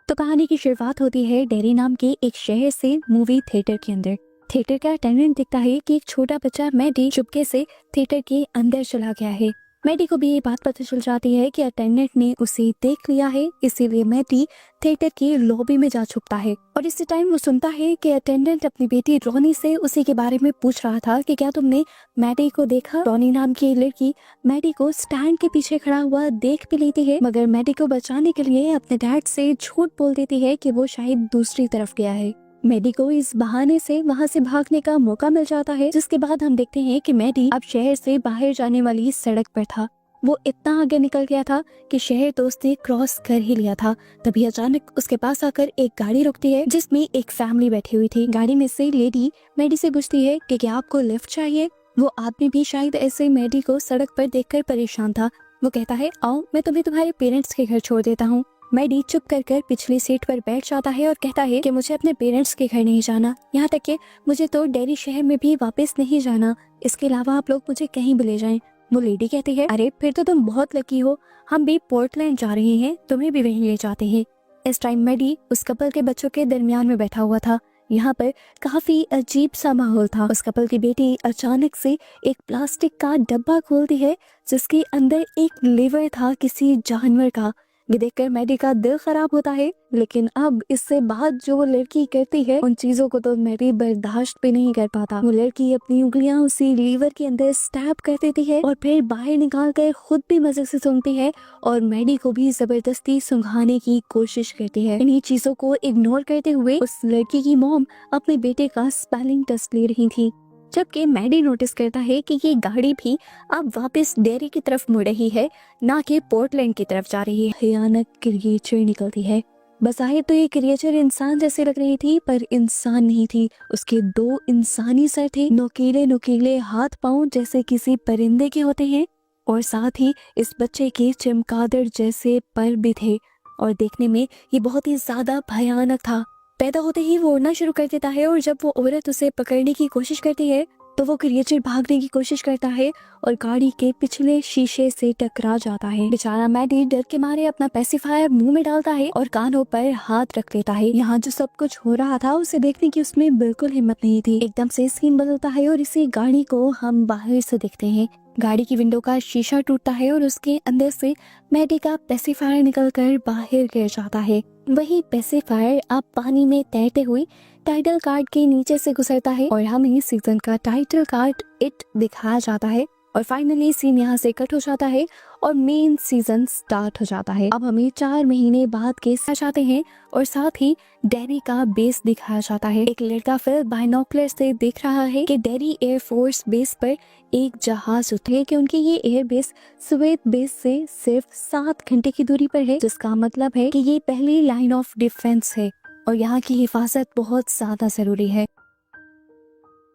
तो कहानी की शुरुआत होती है डेरी नाम के एक शहर से मूवी थिएटर के अंदर। थिएटर का अटेंडेंट दिखता है कि एक छोटा बच्चा मैडी चुपके से थिएटर के अंदर चला गया है। मैडी को भी ये बात पता चल जाती है कि अटेंडेंट ने उसे देख लिया है, इसीलिए मैडी थिएटर की लॉबी में जा छुपता है। और इसी टाइम वो सुनता है कि अटेंडेंट अपनी बेटी रोनी से उसी के बारे में पूछ रहा था कि क्या तुमने मैडी को देखा। रोनी नाम की लड़की मैडी को स्टैंड के पीछे खड़ा हुआ देख भी लेती है, मगर मैडी को बचाने के लिए अपने डैड से झूठ बोल देती है कि वो शायद दूसरी तरफ गया है। मैडी को इस बहाने से वहाँ से भागने का मौका मिल जाता है, जिसके बाद हम देखते हैं कि मैडी अब शहर से बाहर जाने वाली सड़क पर था। वो इतना आगे निकल गया था कि शहर तो उसने क्रॉस कर ही लिया था। तभी अचानक उसके पास आकर एक गाड़ी रुकती है जिसमें एक फैमिली बैठी हुई थी। गाड़ी में से लेडी मैडी से पूछती है कि क्या आपको लिफ्ट चाहिए। वो आदमी भी शायद ऐसे मैडी को सड़क पर देखकर परेशान था। वो कहता है, आओ मैं तुम्हें तुम्हारे पेरेंट्स के घर छोड़ देता हूँ। मैडी चुप कर पिछली सीट पर बैठ जाता है और कहता है कि मुझे अपने पेरेंट्स के घर नहीं जाना, यहाँ तक कि मुझे तो डेरी शहर में भी वापस नहीं जाना। इसके अलावा आप लोग मुझे कहीं भी ले जाएं। वो लेडी कहती है, अरे फिर तो तुम बहुत लकी हो, हम भी पोर्टलैंड जा रहे हैं, तुम्हें भी वहीं ले जाते हैं। इस टाइम मैडी उस कपल के बच्चों के दरमियान में बैठा हुआ था। यहाँ पर काफी अजीब सा माहौल था। उस कपल की बेटी अचानक से एक प्लास्टिक का डब्बा खोलती है जिसके अंदर एक लिवर था किसी जानवर का। ये देखकर मैडी का दिल खराब होता है, लेकिन अब इससे बाद जो वो लड़की करती है उन चीजों को तो मैडी बर्दाश्त भी नहीं कर पाता। वो लड़की अपनी उंगलियां उसी लीवर के अंदर स्टैब कर देती है और फिर बाहर निकाल कर खुद भी मजे से सूंघती है और मैडी को भी जबरदस्ती सूंघाने की कोशिश करती है। इन्हीं चीजों को इग्नोर करते हुए उस लड़की की मॉम अपने बेटे का स्पेलिंग टेस्ट ले रही थी, जबकि मैडी नोटिस करता है कि ये गाड़ी भी अब वापस डेरी की तरफ मुड़ रही है, ना कि पोर्टलैंड की तरफ जा रही है। भयानक क्रिएचर निकलती है। बज़ाहिर तो ये क्रिएचर इंसान जैसे लग रही थी, पर इंसान नहीं थी। उसके दो इंसानी सर थे, नुकीले नुकीले हाथ पांव जैसे किसी परिंदे के होते हैं, और साथ ही इस बच्चे के चमगादड़ जैसे पर भी थे। और देखने में ये बहुत ही ज्यादा भयानक था। पैदा होते ही वो उड़ना शुरू कर देता है और जब वो औरत उसे पकड़ने की कोशिश करती है तो वो क्रिएचर भागने की कोशिश करता है और गाड़ी के पिछले शीशे से टकरा जाता है। बेचारा मैडी डर के मारे अपना पेसिफायर मुंह में डालता है और कानों पर हाथ रख लेता है। यहाँ जो सब कुछ हो रहा था उसे देखने की उसमें बिल्कुल हिम्मत नहीं थी। एकदम से सीन बदलता है और इसी गाड़ी को हम बाहर से देखते हैं। गाड़ी की विंडो का शीशा टूटता है और उसके अंदर से मैडी का पेसिफायर निकलकर बाहर गिर जाता है। वही पेसिफायर अब पानी में तैरते हुए टाइटल कार्ड के नीचे से गुजरता है और हमें सीजन का टाइटल कार्ड इट दिखाया जाता है। और फाइनली सीन यहाँ से कट हो जाता है और मेन सीजन स्टार्ट हो जाता है। अब हमें 4 महीने बाद के जाते हैं और साथ ही डेरी का बेस दिखाया जाता है। एक लड़का फिर बाइनोकुलर से देख रहा है कि डेरी एयरफोर्स बेस पर एक जहाज उतरे कि उनकी ये एयर बेस सुवेद बेस से सिर्फ 7 घंटे की दूरी पर है, जिसका मतलब है कि ये पहली लाइन ऑफ डिफेंस है और यहाँ की हिफाजत बहुत ज्यादा जरूरी है।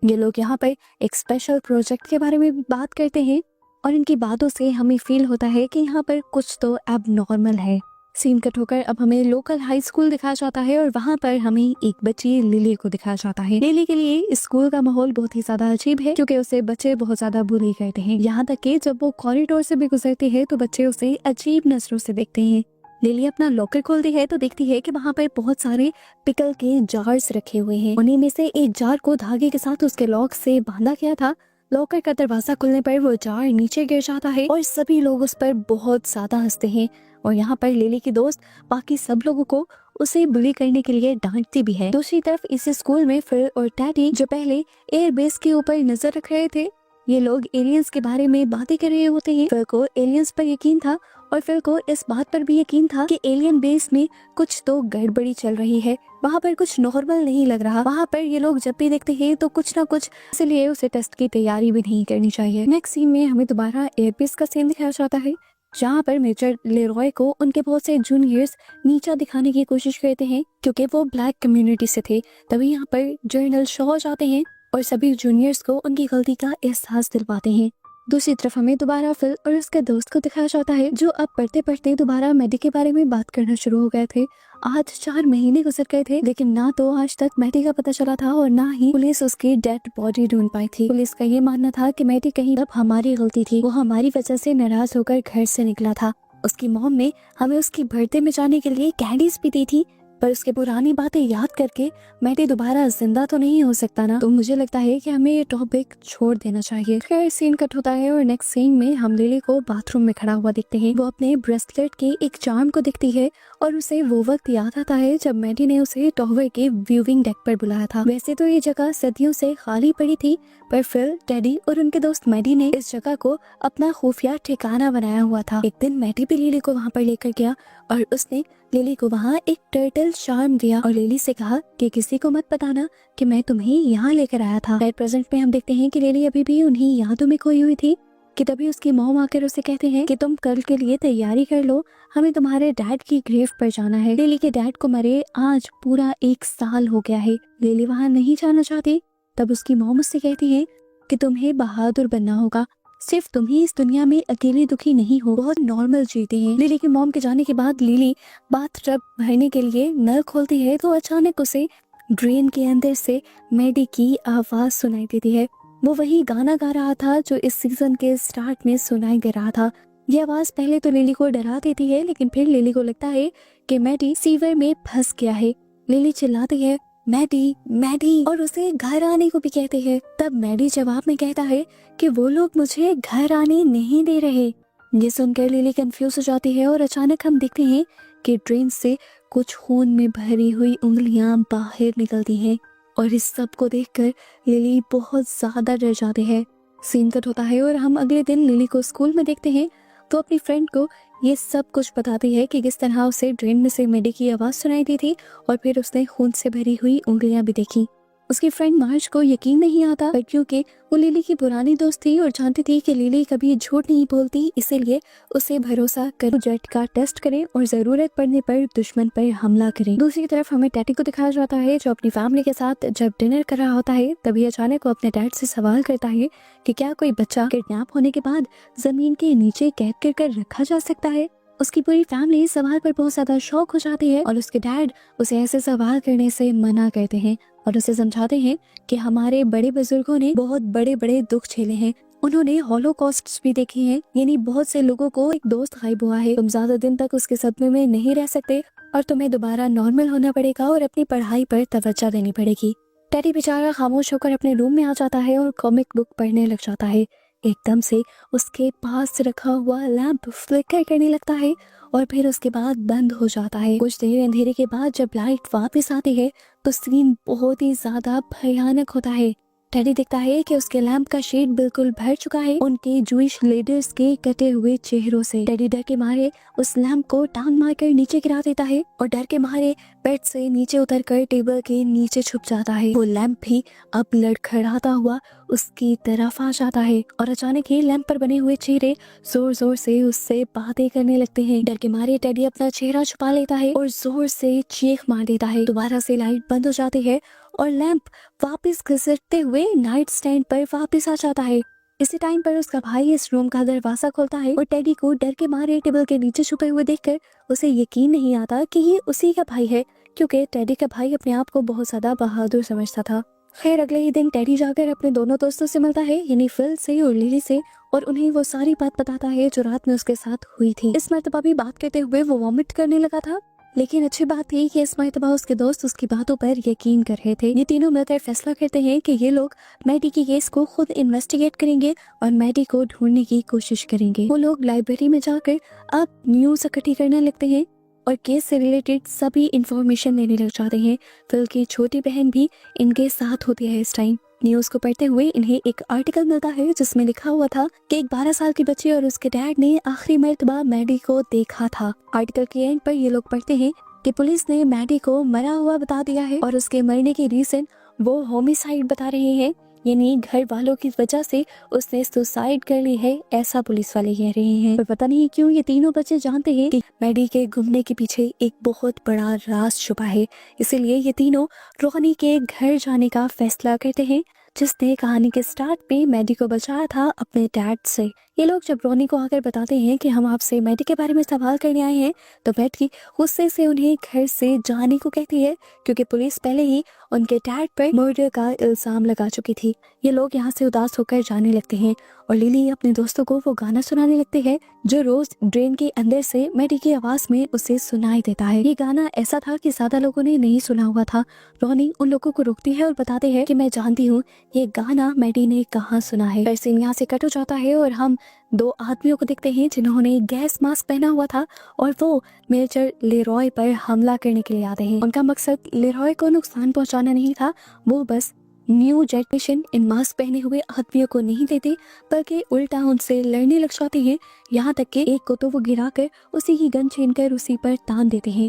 ये लोग यहाँ पर एक स्पेशल प्रोजेक्ट के बारे में बात करते हैं और इनकी बातों से हमें फील होता है कि यहाँ पर कुछ तो अब नॉर्मल है। सीन कट होकर अब हमें लोकल हाई स्कूल दिखाया जाता है और वहाँ पर हमें एक बच्ची लिली को दिखाया जाता है। लिली के लिए स्कूल का माहौल बहुत ही ज्यादा अजीब है क्योंकि उसे बच्चे बहुत ज्यादा बुली करते हैं। यहाँ तक कि जब वो कॉरिडोर से भी गुजरती है तो बच्चे उसे अजीब नजरों से देखते हैं। लिली अपना लॉकर खोलती है तो देखती है कि वहाँ पर बहुत सारे पिकल के जार्स रखे हुए हैं। उन्हीं में से एक जार को धागे के साथ उसके लॉक से बांधा गया था। लॉकर का दरवाजा खुलने पर वो जार नीचे गिर जाता है और सभी लोग उस पर बहुत ज्यादा हंसते हैं। और यहाँ पर लिली की दोस्त बाकी सब लोगों को उसे बुली करने के लिए डांटती भी है। दूसरी तरफ इस स्कूल में फिल और टैडी जो पहले एयरबेस के ऊपर नजर रख रहे थे, ये लोग एलियंस के बारे में बातें कर रहे होते हैं। फिल को एलियंस पर यकीन था और फिल को इस बात पर भी यकीन था कि एलियन बेस में कुछ तो गड़बड़ी चल रही है, वहाँ पर कुछ नॉर्मल नहीं लग रहा। वहाँ पर ये लोग जब भी देखते हैं तो कुछ ना कुछ, इसलिए उसे टेस्ट की तैयारी भी नहीं करनी चाहिए। नेक्स्ट सीन में हमें दोबारा एयरबेस का सीन दिखाया जाता है जहाँ पर मेजर लेरॉय को उनके बहुत से जूनियर्स नीचा दिखाने की कोशिश करते हैं क्योंकि वो ब्लैक कम्युनिटी से थे। तभी यहाँ पर जनरल शॉ जाते हैं और सभी जूनियर्स को उनकी गलती का एहसास दिलवाते हैं। दूसरी तरफ हमें दोबारा फिल और उसके दोस्त को दिखाया जाता है जो अब पढ़ते पढ़ते दोबारा मैडी के बारे में बात करना शुरू हो गए थे। आज 4 महीने गुजर गए थे लेकिन ना तो आज तक मैडी का पता चला था और ना ही पुलिस उसकी डेड बॉडी ढूंढ पाई थी। पुलिस का ये मानना था कि मैडी कहीं अब हमारी गलती थी, वो हमारी वजह से नाराज होकर घर से निकला था। उसकी मॉम ने हमें उसकी बर्थडे में जाने के लिए कैंडीज भी दी थी, पर उसके पुरानी बातें याद करके मैडी दोबारा जिंदा तो नहीं हो सकता ना। तो मुझे लगता है कि हमें ये टॉपिक छोड़ देना चाहिए। खैर सीन कट होता है और नेक्स्ट सीन में हम लिली को बाथरूम में खड़ा हुआ दिखते हैं। वो अपने ब्रेसलेट के एक चार्म को दिखती है और उसे वो वक्त याद आता है जब मैडी ने उसे टॉवर के व्यूइंग डेक पर बुलाया था। वैसे तो ये जगह सदियों से खाली पड़ी थी, पर फिल, टेडी और उनके दोस्त मैडी ने इस जगह को अपना खुफिया ठिकाना बनाया हुआ था। एक दिन मैडी भी लिली को वहाँ पर लेकर गया और उसने लिली को वहाँ एक टर्टल चार्म दिया और लिली से कहा कि किसी को मत बताना कि मैं तुम्हें यहाँ लेकर आया था। प्रेजेंट में हम देखते हैं कि लिली अभी भी उन्हीं यादों में खोई हुई थी कि तभी उसकी मॉम आकर उसे कहते हैं कि तुम कल के लिए तैयारी कर लो, हमें तुम्हारे डैड की ग्रेव पर जाना है। लिली के डैड को मरे आज पूरा 1 साल हो गया है। लिली वहाँ नहीं जाना चाहती। तब उसकी मॉम उससे कहती है कि तुम्हें बहादुर बनना होगा, सिर्फ तुम ही इस दुनिया में अकेले दुखी नहीं हो, बहुत नॉर्मल जीते हैं। लिली की मॉम के जाने के बाद लिली बाथटब भरने के लिए नल खोलती है तो अचानक उसे ड्रेन के अंदर से मैडी की आवाज सुनाई देती है। वो वही गाना गा रहा था जो इस सीजन के स्टार्ट में सुनाई दे रहा था। ये आवाज पहले तो लिली को डरा देती है, लेकिन फिर लिली को लगता है कि मैडी सीवर में फंस गया है। लिली चिल्लाती है मैडी मैडी और उसे घर आने को भी कहते हैं। तब मैडी जवाब में कहता है कि वो लोग मुझे घर आने नहीं दे रहे। ये सुनकर लिली कंफ्यूज हो जाती है और अचानक हम देखते हैं कि ड्रेन से कुछ खून में भरी हुई उंगलियां बाहर निकलती हैं और इस सब को देखकर लिली बहुत ज्यादा डर जाती है। सीन कट होता है और हम अगले दिन लिली को स्कूल में देखते हैं तो अपनी फ्रेंड को ये सब कुछ बताती है कि किस तरह उसे ड्रेन में से मैडी की आवाज सुनाई दी थी और फिर उसने खून से भरी हुई उंगलियां भी देखी। उसकी फ्रेंड मार्ज को यकीन नहीं आता, पर क्योंकि वो लिली की पुरानी दोस्त थी और जानती थी कि लिली कभी झूठ नहीं बोलती, इसीलिए उसे भरोसा कर जेट का टेस्ट करे और जरूरत पड़ने पर दुश्मन पर हमला करे। दूसरी तरफ हमें टेडी को दिखाया जाता है जो अपनी फैमिली के साथ जब डिनर कर रहा होता है तभी अचानक वो अपने डैड से सवाल करता है कि क्या कोई बच्चा किडनैप होने के बाद जमीन के नीचे कैद कर रखा जा सकता है। उसकी पूरी फैमिली इस सवाल पर बहुत ज्यादा शौक हो जाती है और उसके डैड उसे ऐसे सवाल करने से मना करते हैं और उसे समझाते हैं कि हमारे बड़े बुजुर्गों ने बहुत बड़े बड़े दुख झेले हैं, उन्होंने हॉलोकॉस्ट भी देखे हैं, यानी बहुत से लोगों को एक दोस्त गायब हुआ है, तुम ज्यादा दिन तक उसके सदमे में नहीं रह सकते और तुम्हें दोबारा नॉर्मल होना पड़ेगा और अपनी पढ़ाई पर तवज्जो देनी पड़ेगी। टेडी बेचारा खामोश होकर अपने रूम में आ जाता है और कॉमिक बुक पढ़ने लग जाता है। एकदम से उसके पास रखा हुआ लैंप फ्लिकर करने लगता है और फिर उसके बाद बंद हो जाता है। कुछ देर अंधेरे के बाद जब लाइट वापस आती है तो सीन बहुत ही ज्यादा भयानक होता है। टेडी देखता है कि उसके लैंप का शेड बिल्कुल भर चुका है उनके जूइश लीडर्स के कटे हुए चेहरों से। टेडी डर के मारे उस लैंप को टांग मारकर नीचे गिरा देता है और डर के मारे बेड से नीचे उतरकर टेबल के नीचे छुप जाता है। वो लैंप भी अब लड़खड़ाता हुआ उसकी तरफ आ जाता है और अचानक ही लैंप पर बने हुए चेहरे जोर जोर से उससे बातें करने लगते हैं। डर के मारे टेडी अपना चेहरा छुपा लेता है और जोर से चीख मार देता है। दोबारा से लाइट बंद हो जाती है और लैंप वापस घसीटते हुए नाइट स्टैंड पर वापस आ जाता है। इसी टाइम पर उसका भाई इस रूम का दरवाजा खोलता है और टेडी को डर के मारे टेबल के नीचे छुपे हुए देखकर उसे यकीन नहीं आता कि ये उसी का भाई है, क्योंकि टेडी का भाई अपने आप को बहुत ज्यादा बहादुर समझता था। खैर अगले ही दिन टेडी जाकर अपने दोनों दोस्तों से मिलता है, यानी फिल से और लिली से, और उन्हें वो सारी बात बताता है जो रात में उसके साथ हुई थी। इस मर्तबा भी बात करते हुए वो वॉमिट करने लगा था, लेकिन अच्छी बात थी कि इस मर्तबा उसके दोस्त उसकी बातों पर यकीन कर रहे थे। ये तीनों मिलकर फैसला करते हैं कि ये लोग मैडी की केस को खुद इन्वेस्टिगेट करेंगे और मैडी को ढूंढने की कोशिश करेंगे। वो लोग लाइब्रेरी में जाकर अब न्यूज इकट्ठी करने लगते हैं और केस से रिलेटेड सभी इंफॉर्मेशन लेने लग जाते हैं। फिल की छोटी बहन भी इनके साथ होती है। इस टाइम न्यूज को पढ़ते हुए इन्हें एक आर्टिकल मिलता है जिसमें लिखा हुआ था कि एक 12 साल की बच्ची और उसके डैड ने आखिरी मर्तबा मैडी को देखा था। आर्टिकल के एंड पर ये लोग पढ़ते हैं कि पुलिस ने मैडी को मरा हुआ बता दिया है और उसके मरने की रीजन वो होमिसाइड बता रहे हैं, यानी घर वालों की वजह से उसने सुसाइड कर ली है, ऐसा पुलिस वाले कह रहे हैं। पर पता नहीं क्यों ये तीनों बच्चे जानते हैं कि मैडी के गुमने के पीछे एक बहुत बड़ा राज छुपा है, इसीलिए ये तीनों रोहनी के घर जाने का फैसला करते हैं जिसने कहानी के स्टार्ट में मैडी को बचाया था अपने डैड से। ये लोग जब रोनी को आकर बताते हैं कि हम आपसे मैडी के बारे में सवाल करने आए हैं तो मैडी गुस्से से उन्हें घर से जाने को कहती है, क्योंकि पुलिस पहले ही उनके डैड पर मर्डर का इल्जाम लगा चुकी थी। ये लोग यहाँ से उदास होकर जाने लगते हैं और लिली अपने दोस्तों को वो गाना सुनाने लगती है जो रोज ड्रेन के अंदर से मैडी की आवाज में उसे सुनाई देता है। ये गाना ऐसा था कि ज्यादा लोगों ने नहीं सुना हुआ था। रोनी उन लोगों को रोकती है और बताते हैं कि मैं जानती हूँ ये गाना मैडी ने कहाँ सुना है। फिर सीन यहाँ से कट हो जाता है और हम दो आदमियों को देखते हैं जिन्होंने गैस मास्क पहना हुआ था और वो मेजर लेरॉय पर हमला करने के लिए आते हैं। उनका मकसद लेरॉय को नुकसान पहुंचाना नहीं था, वो बस न्यू जनरेशन इन मास्क पहने हुए आदमियों को नहीं देते बल्कि उल्टा उनसे लड़ने लग जाते हैं। यहाँ तक कि एक को तो वो गिराकर उसी की गन छीनकर उसी पर तान देते हैं।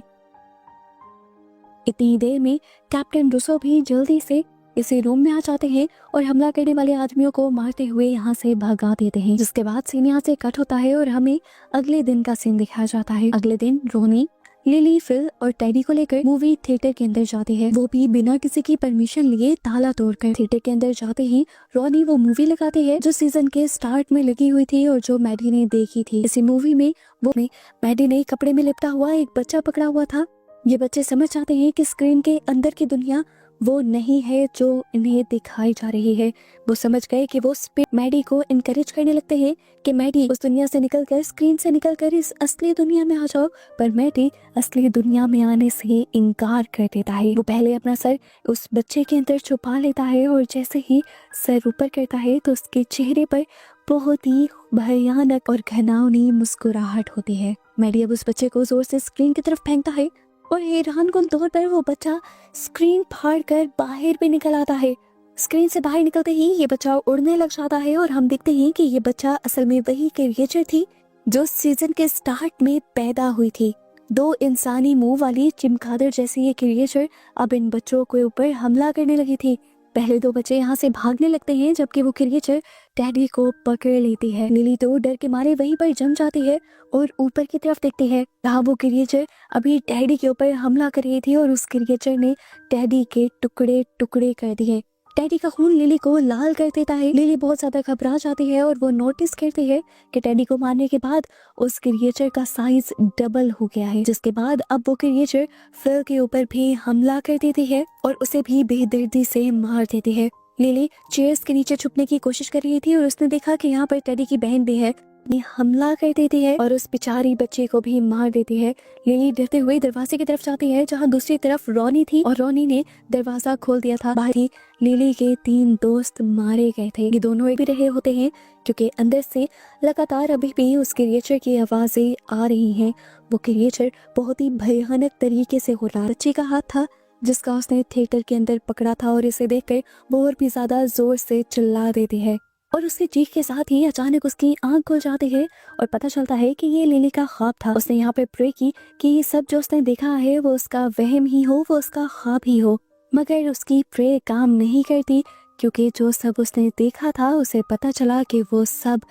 इतनी देर में कैप्टन रूसो भी जल्दी से इसी रूम में आ जाते हैं और हमला करने वाले आदमियों को मारते हुए यहाँ से भगा देते हैं। जिसके बाद सीन यहाँ से कट होता है और हमें अगले दिन का सीन दिखाया जाता है। अगले दिन रोनी, लिली, फिल और टेडी को लेकर मूवी थिएटर के अंदर जाती है, वो भी बिना किसी की परमिशन लिए ताला तोड़कर। थिएटर के अंदर जाते ही रोनी वो मूवी लगाते हैं जो सीजन के स्टार्ट में लगी हुई थी और जो मैडी ने देखी थी। इसी मूवी में मैडी ने कपड़े में लिपटा हुआ एक बच्चा पकड़ा हुआ था। ये बच्चे समझ जाते हैं कि स्क्रीन के अंदर की दुनिया वो नहीं है जो इन्हें दिखाई जा रही है। वो समझ गए कि वो मैडी को इनकरेज करने लगते हैं कि मैडी उस दुनिया से निकलकर, स्क्रीन से निकलकर इस असली दुनिया में आ जाओ। पर मैडी असली दुनिया में आने से इनकार कर देता है। वो पहले अपना सर उस बच्चे के अंदर छुपा लेता है और जैसे ही सर ऊपर करता है तो उसके चेहरे पर बहुत ही भयानक और घिनौनी मुस्कुराहट होती है। मैडी अब उस बच्चे को जोर से स्क्रीन की तरफ फेंकता है और हैरानकुन तौर पर वो बच्चा स्क्रीन फाड़ कर बाहर भी निकल आता है। स्क्रीन से बाहर निकलते ही ये बच्चा उड़ने लग जाता है और हम देखते हैं कि ये बच्चा असल में वही क्रिएचर थी जो सीजन के स्टार्ट में पैदा हुई थी। दो इंसानी मुंह वाली चिमगादड़ जैसी ये क्रिएचर अब इन बच्चों के ऊपर हमला करने लगी थी। पहले दो बच्चे यहाँ से भागने लगते हैं जबकि वो क्रिएचर टेडी को पकड़ लेती है। लिली तो डर के मारे वहीं पर जम जाती है और ऊपर की तरफ देखती है जहाँ वो क्रिएचर अभी टेडी के ऊपर हमला कर रही थी और उस क्रिएचर ने टेडी के टुकड़े टुकड़े कर दिए। टेडी का खून लिली को लाल कर देता है। लिली बहुत ज्यादा घबरा जाती है और वो नोटिस करती है कि टेडी को मारने के बाद उस क्रिएचर का साइज डबल हो गया है। जिसके बाद अब वो क्रिएचर फिल के ऊपर भी हमला कर देती है और उसे भी बेदर्दी से मार देती है। लिली चेयर्स के नीचे छुपने की कोशिश कर रही थी और उसने देखा कि यहाँ पर टेडी की बहन भी है, हमला कर देती है और उस बेचारी बच्चे को भी मार देती है। लिली डरते हुए दरवाजे की तरफ जाती है जहाँ दूसरी तरफ रोनी थी और रोनी ने दरवाजा खोल दिया था। बाहर ही लिली के 3 दोस्त मारे गए थे। ये दोनों एक भी रहे होते हैं क्योंकि अंदर से लगातार अभी भी उस क्रिएचर की आवाजें आ रही हैं। वो क्रिएचर बहुत ही भयानक तरीके से हो रहा। बच्ची का हाथ था जिसका उसने थिएटर के अंदर पकड़ा था और इसे देखकर वो और भी ज्यादा जोर से चिल्ला देती है और उसकी चीख के साथ ही अचानक उसकी आंख खुल जाती है और पता चलता है कि ये लिली का ख्वाब था। उसने यहाँ पे प्रे की कि ये सब जो उसने देखा है वो उसका वहम ही हो, वो उसका ख्वाब ही हो। मगर उसकी प्रे काम नहीं करती क्योंकि जो सब उसने देखा था उसे पता चला कि वो सब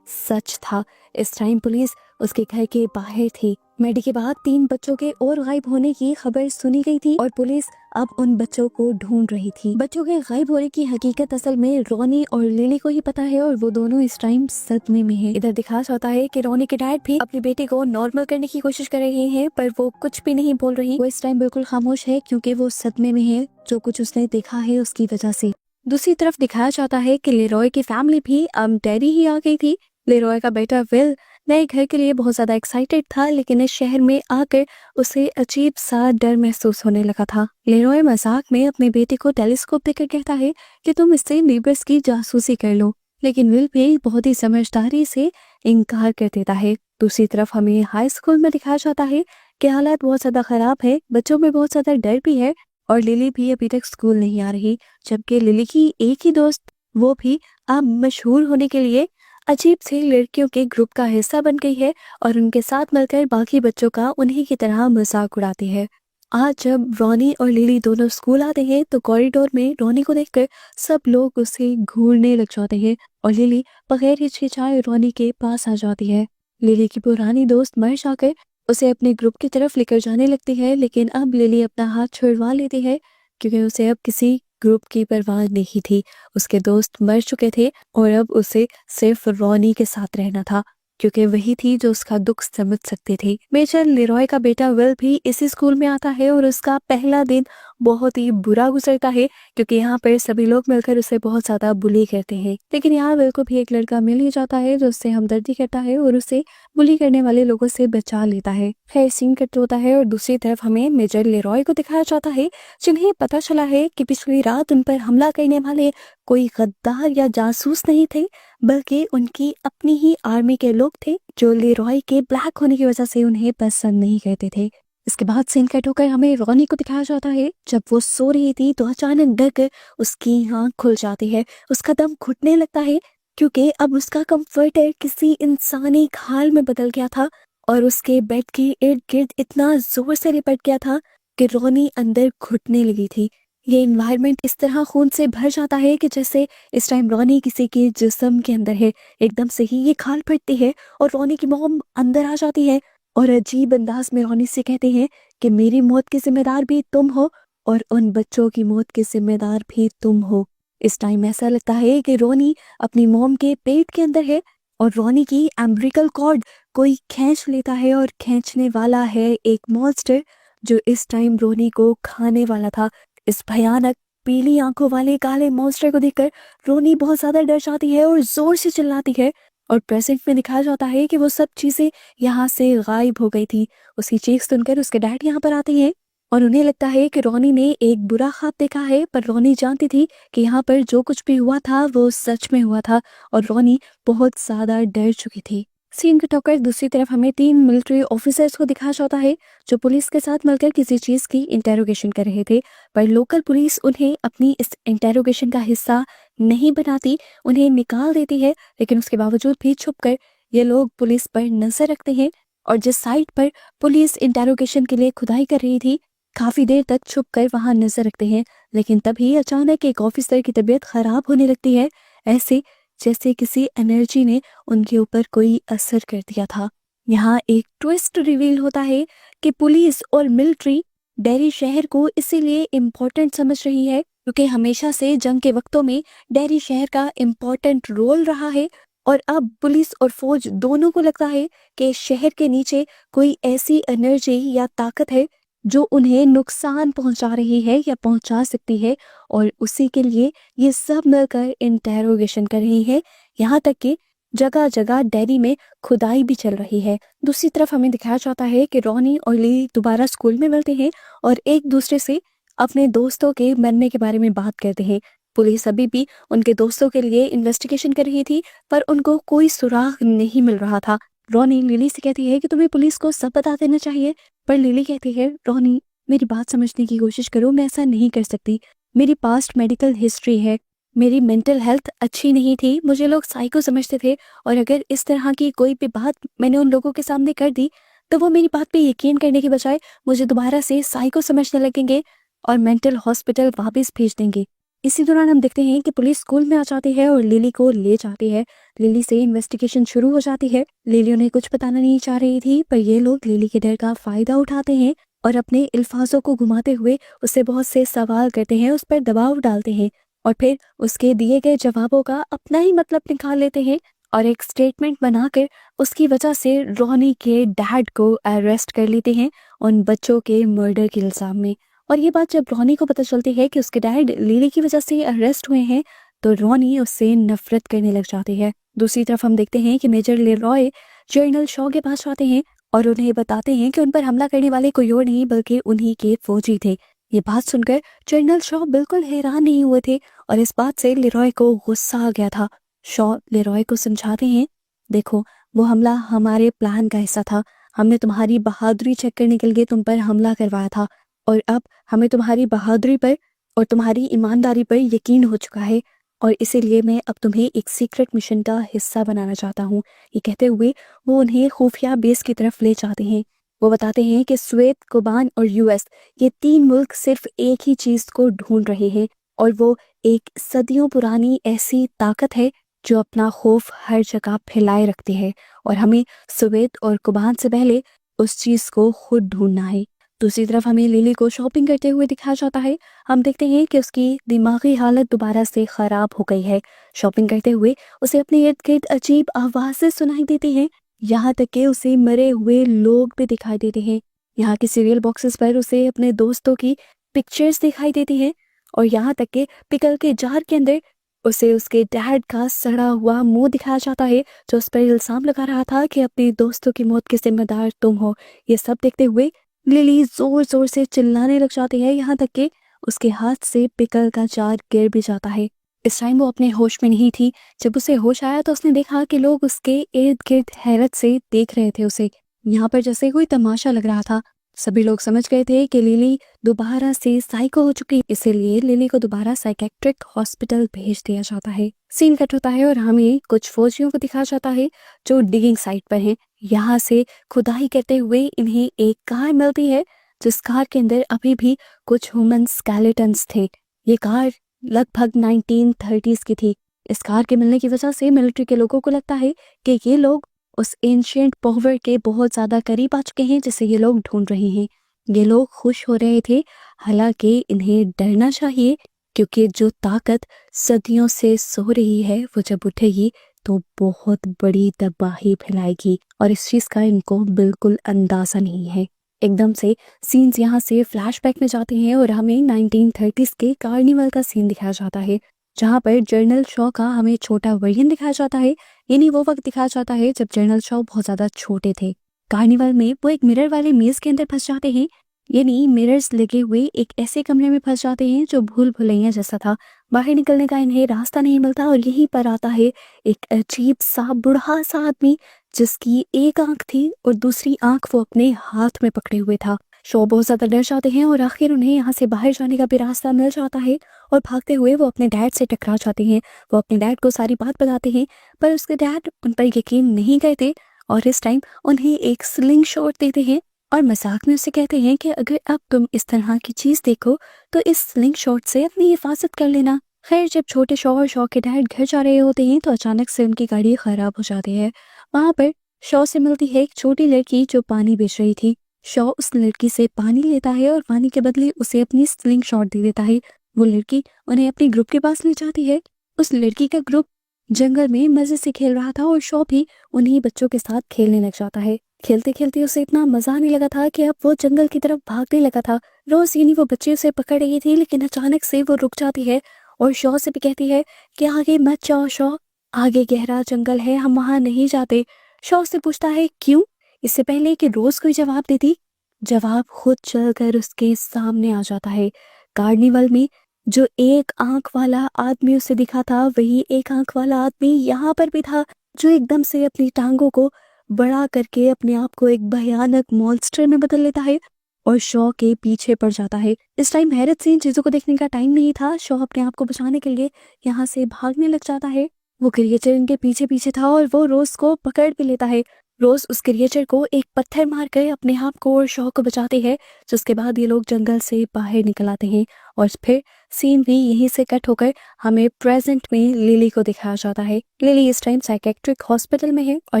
सच था। इस टाइम पुलिस उसके घर के बाहर थी। मैडी के बाद 3 बच्चों के और गायब होने की खबर सुनी गई थी और पुलिस अब उन बच्चों को ढूंढ रही थी। बच्चों के गायब होने की हकीकत असल में रोनी और लिली को ही पता है और वो दोनों इस टाइम सदमे में हैं। इधर दिखाया जाता है कि रोनी के डैड भी अपने बेटे को नॉर्मल करने की कोशिश कर रहे हैं पर वो कुछ भी नहीं बोल रही। वो इस टाइम बिल्कुल खामोश है क्योंकि वो सदमे में है जो कुछ उसने देखा है उसकी वजह से। दूसरी तरफ दिखाया जाता है कि लेरॉय की फैमिली भी अब टेडी ही आ गई थी। लेरॉय का बेटा विल नए घर के लिए बहुत ज्यादा एक्साइटेड था लेकिन इस शहर में आकर उसे अजीब सा डर महसूस होने लगा था। लेरॉय मजाक में अपने बेटे को टेलीस्कोप देकर कहता है कि तुम इससे नेबर्स की जासूसी कर लो, लेकिन विल भी बहुत ही समझदारी से इनकार कर देता है। दूसरी तरफ हमें हाई स्कूल में दिखाया जाता है कि हालात बहुत ज्यादा खराब है, बच्चों में बहुत ज्यादा डर भी है और लिली भी अभी तक स्कूल नहीं आ रही, जबकि लिली की एक ही दोस्त वो भी अब मशहूर होने के लिए अजीब सी लड़कियों के ग्रुप का हिस्सा बन गई है और उनके साथ मिलकर बाकी बच्चों का उन्हीं की तरह मजाक उड़ाती है। आज जब रोनी और लिली दोनों स्कूल आते हैं तो कॉरिडोर में रोनी को देखकर सब लोग उसे घूरने लग जाते हैं और लिली बगैर हिचकिचाए रोनी के पास आ जाती है। लिली की पुरानी दोस्त मर जाकर उसे अपने ग्रुप की तरफ लेकर जाने लगती है लेकिन अब लिली अपना हाथ छुड़वा लेती है क्योंकि उसे अब किसी ग्रुप की परवाह नहीं थी। उसके दोस्त मर चुके थे और अब उसे सिर्फ रोनी के साथ रहना था क्योंकि वही थी जो उसका दुख समझ सकती थी। मेजर लेरॉय का बेटा विल भी इसी स्कूल में आता है और उसका पहला दिन बहुत ही बुरा गुजरता है, क्योंकि यहाँ पर सभी लोग मिलकर उसे बहुत ज़्यादा बुली करते हैं। लेकिन यहाँ विल को भी एक लड़का मिल ही जाता है जो उससे हमदर्दी करता है और उसे बुली करने वाले लोगों से बचा लेता है। खैर सीन कट होता है और दूसरी तरफ हमें मेजर लेरॉय को दिखाया जाता है, जिन्हें पता चला है कि पिछली रात उन पर हमला करने वाले कोई गद्दार या जासूस नहीं थे, बल्कि उनकी अपनी ही आर्मी के लोग थे जो लेरॉय के ब्लैक होने की वजह से उन्हें पसंद नहीं करते थे। इसके बाद सीन कट होकर हमें रॉनी को दिखाया जाता है। जब वो सो रही थी तो अचानक डर कर उसकी आंख खुल जाती है, उसका दम घुटने लगता है, क्योंकि अब उसका कंफर्टर किसी इंसानी खाल में बदल गया था और उसके बेड के इर्द गिर्द इतना जोर से लिपट गया था कि रॉनी अंदर घुटने लगी थी। ये एनवायरनमेंट इस तरह खून से भर जाता है कि जैसे इस टाइम रॉनी किसी के जिस्म के अंदर है। एकदम से ही ये खाल फटती है और रॉनी की मॉम अंदर आ जाती है और अजीब अंदाज में रॉनी से कहते हैं कि मेरी मौत के जिम्मेदार भी तुम हो और उन बच्चों की मौत के जिम्मेदार भी तुम हो। इस टाइम ऐसा लगता है कि रोनी अपनी मॉम के पेट के अंदर है और रोनी की एम्ब्रिकल कॉर्ड कोई खींच लेता है और खींचने वाला है एक मॉन्स्टर जो इस टाइम रोनी को खाने वाला था। इस भयानक पीली आंखों वाले काले मॉन्स्टर को देखकर रोनी बहुत ज्यादा डर जाती है और जोर से चिल्लाती है और प्रेजेंट में दिखाया जाता है कि वो सब चीजें यहाँ से गायब हो गई थी। उसकी चीख सुनकर उसके डैड यहाँ पर आते हैं और उन्हें लगता है कि रोनी ने एक बुरा ख्वाब देखा है, पर रोनी जानती थी कि यहाँ पर जो कुछ भी हुआ था वो सच में हुआ था और रोनी बहुत ज्यादा डर चुकी थी। सीन कट होकर दूसरी तरफ हमें 3 मिलिट्री ऑफिसर्स को दिखाया जाता है जो पुलिस के साथ मिलकर किसी चीज की इंटेरोगेशन कर रहे थे, पर लोकल पुलिस उन्हें अपनी इस इंटेरोगेशन का हिस्सा नहीं बनाती, उन्हें निकाल देती है। लेकिन उसके बावजूद भी छुपकर ये लोग पुलिस पर नजर रखते हैं और जिस साइट पर पुलिस इंटेरोगेशन के लिए खुदाई कर रही थी काफी देर तक छुपकर वहां नजर रखते हैं। लेकिन तभी अचानक एक ऑफिसर की तबीयत खराब होने लगती है, ऐसे जैसे किसी एनर्जी ने उनके ऊपर कोई असर कर दिया था। यहाँ एक ट्विस्ट रिवील होता है कि पुलिस और मिलिट्री डेरी शहर को इसीलिए इम्पोर्टेंट समझ रही है क्योंकि हमेशा से जंग के वक्तों में डेरी शहर का इम्पोर्टेंट रोल रहा है और अब पुलिस और फौज दोनों को लगता है कि शहर के नीचे कोई ऐसी एनर्जी या ताकत है जो उन्हें नुकसान पहुंचा रही है या पहुंचा सकती है और उसी के लिए ये सब मिलकर इंटेरोगेशन कर रही है। यहाँ तक कि जगह जगह डेयरी में खुदाई भी चल रही है। दूसरी तरफ हमें दिखाया जाता है कि रॉनी और लिली दोबारा स्कूल में मिलते हैं और एक दूसरे से अपने दोस्तों के मरने के बारे में बात करते हैं। पुलिस अभी भी उनके दोस्तों के लिए इन्वेस्टिगेशन कर रही थी, पर उनको कोई सुराग नहीं मिल रहा था। रॉनी लिली से कहती है कि तुम्हें पुलिस को सब बता देना चाहिए, पर लिली कहती है रॉनी मेरी बात समझने की कोशिश करो, मैं ऐसा नहीं कर सकती। मेरी पास्ट मेडिकल हिस्ट्री है, मेरी मेंटल हेल्थ अच्छी नहीं थी, मुझे लोग साइको समझते थे और अगर इस तरह की कोई भी बात मैंने उन लोगों के सामने कर दी तो वो मेरी बात पे यकीन करने के बजाय मुझे दोबारा से साइको समझने लगेंगे और मेंटल हॉस्पिटल वापस भेज देंगे। इसी दौरान हम देखते हैं कि पुलिस स्कूल में आ जाती है और लिली को ले जाती है। लिली से इन्वेस्टिगेशन शुरू हो जाती है। लिली उन्हें कुछ बताना नहीं चाह रही थी, पर ये लोग लिली के डर का फायदा उठाते हैं और अपने अल्फाजों को घुमाते हुए उससे बहुत से सवाल करते हैं, उस पर दबाव डालते हैं और फिर उसके दिए गए जवाबों का अपना ही मतलब निकाल लेते हैं और एक स्टेटमेंट बनाकर उसकी वजह से रॉनी के डैड को अरेस्ट कर लेते हैं उन बच्चों के मर्डर के इल्जाम में। और ये बात जब रॉनी को पता चलती है कि उसके डैड लिली की वजह से अरेस्ट हुए हैं तो रॉनी उससे नफरत करने लग जाती है। दूसरी तरफ हम देखते हैं कि मेजर लेरॉय जनरल शॉ के पास आते हैं और उन्हें बताते हैं कि उन पर हमला करने वाले कोई और नहीं बल्कि उन्हीं के फौजी थे। ये बात सुनकर जनरल शॉ बिल्कुल हैरान नहीं हुए थे और इस बात से लेरॉय को गुस्सा आ गया था। शॉ लेरॉय को समझाते हैं, देखो वो हमला हमारे प्लान का हिस्सा था, हमने तुम्हारी बहादुरी चेक करने के लिए तुम पर हमला करवाया था और अब हमें तुम्हारी बहादुरी पर और तुम्हारी ईमानदारी पर यकीन हो चुका है और इसीलिए मैं अब तुम्हें एक सीक्रेट मिशन का हिस्सा बनाना चाहता हूँ। ये कहते हुए वो उन्हें खुफिया बेस की तरफ ले जाते हैं। वो बताते हैं कि स्वेत, कुबान और यूएस ये 3 मुल्क सिर्फ एक ही चीज को ढूंढ रहे हैं और वो एक सदियों पुरानी ऐसी ताकत है जो अपना खौफ हर जगह फैलाए रखती है और हमें स्वेत और कुबान से पहले उस चीज को खुद ढूंढना है। दूसरी तरफ हमें लिली को शॉपिंग करते हुए दिखाया जाता है। हम देखते हैं कि उसकी दिमागी हालत दोबारा से खराब हो गई है। शॉपिंग करते हुए उसे अपने इर्द गिर्द अजीब आवाजें सुनाई देती हैं, यहाँ तक कि उसे मरे हुए लोग भी दिखाई देते हैं। यहाँ के सीरियल बॉक्सेस पर उसे अपने दोस्तों की पिक्चर्स दिखाई देती हैं और यहाँ तक कि पिकल के जार के अंदर उसे उसके डैड का सड़ा हुआ मुंह दिखाया जाता है, जो उस पर इल्जाम लगा रहा था कि अपने दोस्तों की मौत के जिम्मेदार तुम हो। ये सब देखते हुए लिली जोर जोर से चिल्लाने लग जाती है, यहाँ तक कि उसके हाथ से पिकल का जार गिर भी जाता है। इस टाइम वो अपने होश में नहीं थी। जब उसे होश आया तो उसने देखा कि लोग उसके इर्द गिर्द हैरत से देख रहे थे उसे। यहाँ पर जैसे कोई तमाशा लग रहा था। सभी लोग समझ गए थे कि लिली दोबारा से साइको हो चुकी, इसीलिए लिली को दोबारा साइकेट्रिक हॉस्पिटल भेज दिया जाता है। सीन कट होता है और हमें कुछ फौजियों को दिखाया जाता है जो डिगिंग साइट पर हैं। यहाँ से खुदाई करते हुए इन्हें एक कार मिलती है, जिस कार के अंदर अभी भी कुछ ह्यूमन स्केलेटन्स थे। ये कार लगभग 1930s की थी। इस कार के मिलने की वजह से मिलिट्री के लोगों को लगता है कि ये लोग उस एंशिएंट पावर के बहुत ज़्यादा करीब आ चुके हैं जिसे ये लोग ढूंढ रहे हैं। ये लोग खुश हो रहे थे, हालांकि इन्हें डरना चाहिए, क्योंकि जो ताकत सदियों से सो रही है वो जब उठेगी तो बहुत बड़ी तबाही फैलाएगी, और इस चीज़ का इनको बिल्कुल अंदाज़ा नहीं है। एकदम से सीन्स यहाँ से फ्लैशबैक में जाते हैं और हमें 1930s के कार्निवल का सीन दिखाया जाता है, जहाँ पर जनरल शॉ का हमें छोटा वर्जन दिखाया जाता है। यानी वो वक्त दिखाया जाता है जब जनरल शॉ बहुत ज़्यादा छोटे थे। कार्निवल में वो एक मिरर वाले मेज के अंदर फंस जाते हैं, यानी मिरर्स लगे हुए एक ऐसे कमरे में फंस जाते हैं जो भूल भुलैया जैसा था। बाहर निकलने का इन्हें रास्ता नहीं मिलता और यहीं पर आता है एक अजीब सा बूढ़ा सा आदमी, जिसकी एक आंख थी और दूसरी आंख वो अपने हाथ में पकड़े हुए था। शो बहुत ज़्यादा डर जाते हैं और आखिर उन्हें यहाँ से बाहर जाने का भी रास्ता मिल जाता है और भागते हुए वो अपने डैड से टकरा जाते हैं। वो अपने डैड को सारी बात बताते हैं, पर उसके डैड उन पर यकीन नहीं करते और इस टाइम उन्हें एक स्लिंग शॉट देते हैं और मजाक में उससे कहते हैं कि अगर अब तुम इस तरह की चीज़ देखो तो इस स्लिंग शॉट से अपनी हिफाजत कर लेना। खैर, जब छोटे शॉ और शॉ के डैड घर जा रहे होते हैं तो अचानक से उनकी गाड़ी खराब हो जाती है। वहाँ पर शॉ से मिलती है एक छोटी लड़की जो पानी बेच रही थी। शॉ उस लड़की से पानी लेता है और पानी के बदले उसे अपनी स्लिंग शॉट दे देता है। वो लड़की उन्हें अपने ग्रुप के पास ले जाती है। उस लड़की का ग्रुप जंगल में मजे से खेल रहा था और शॉ भी उन्हीं बच्चों के साथ खेलने लग जाता है। खेलते खेलते उसे इतना मजा आने लगा था कि अब वो जंगल की तरफ भागने लगा था। रोज यानी वो बच्चे उसे पकड़ रही थी, लेकिन अचानक से वो रुक जाती है और शॉ से भी कहती है कि आगे मत जाओ शॉ, आगे गहरा जंगल है, हम वहां नहीं जाते। शॉ से पूछता है क्यों। इससे पहले कि रोज कोई जवाब देती, जवाब खुद चलकर उसके सामने आ जाता है। कार्निवल में जो एक आंख वाला आदमी उसे दिखा था, वही एक आंख वाला आदमी यहाँ पर भी था, जो एकदम से अपनी टांगों को बड़ा करके अपने आप को एक भयानक मॉन्स्टर में बदल लेता है और शॉ के पीछे पड़ जाता है। इस टाइम हैरत से इन चीजों को देखने का टाइम नहीं था। शॉ अपने आप को बचाने के लिए यहाँ से भागने लग जाता है। वो क्रिएचर इनके पीछे पीछे था और वो रोज को पकड़ भी लेता है। रोज उस क्रिएचर को एक पत्थर मार कर अपने आप को और शॉ को बचाते हैं, जिसके बाद ये लोग जंगल से बाहर निकल आते हैं और फिर सीन भी यहीं से कट होकर हमें प्रेजेंट में लिली को दिखाया जाता है। लिली इस टाइम साइकेट्रिक हॉस्पिटल में है और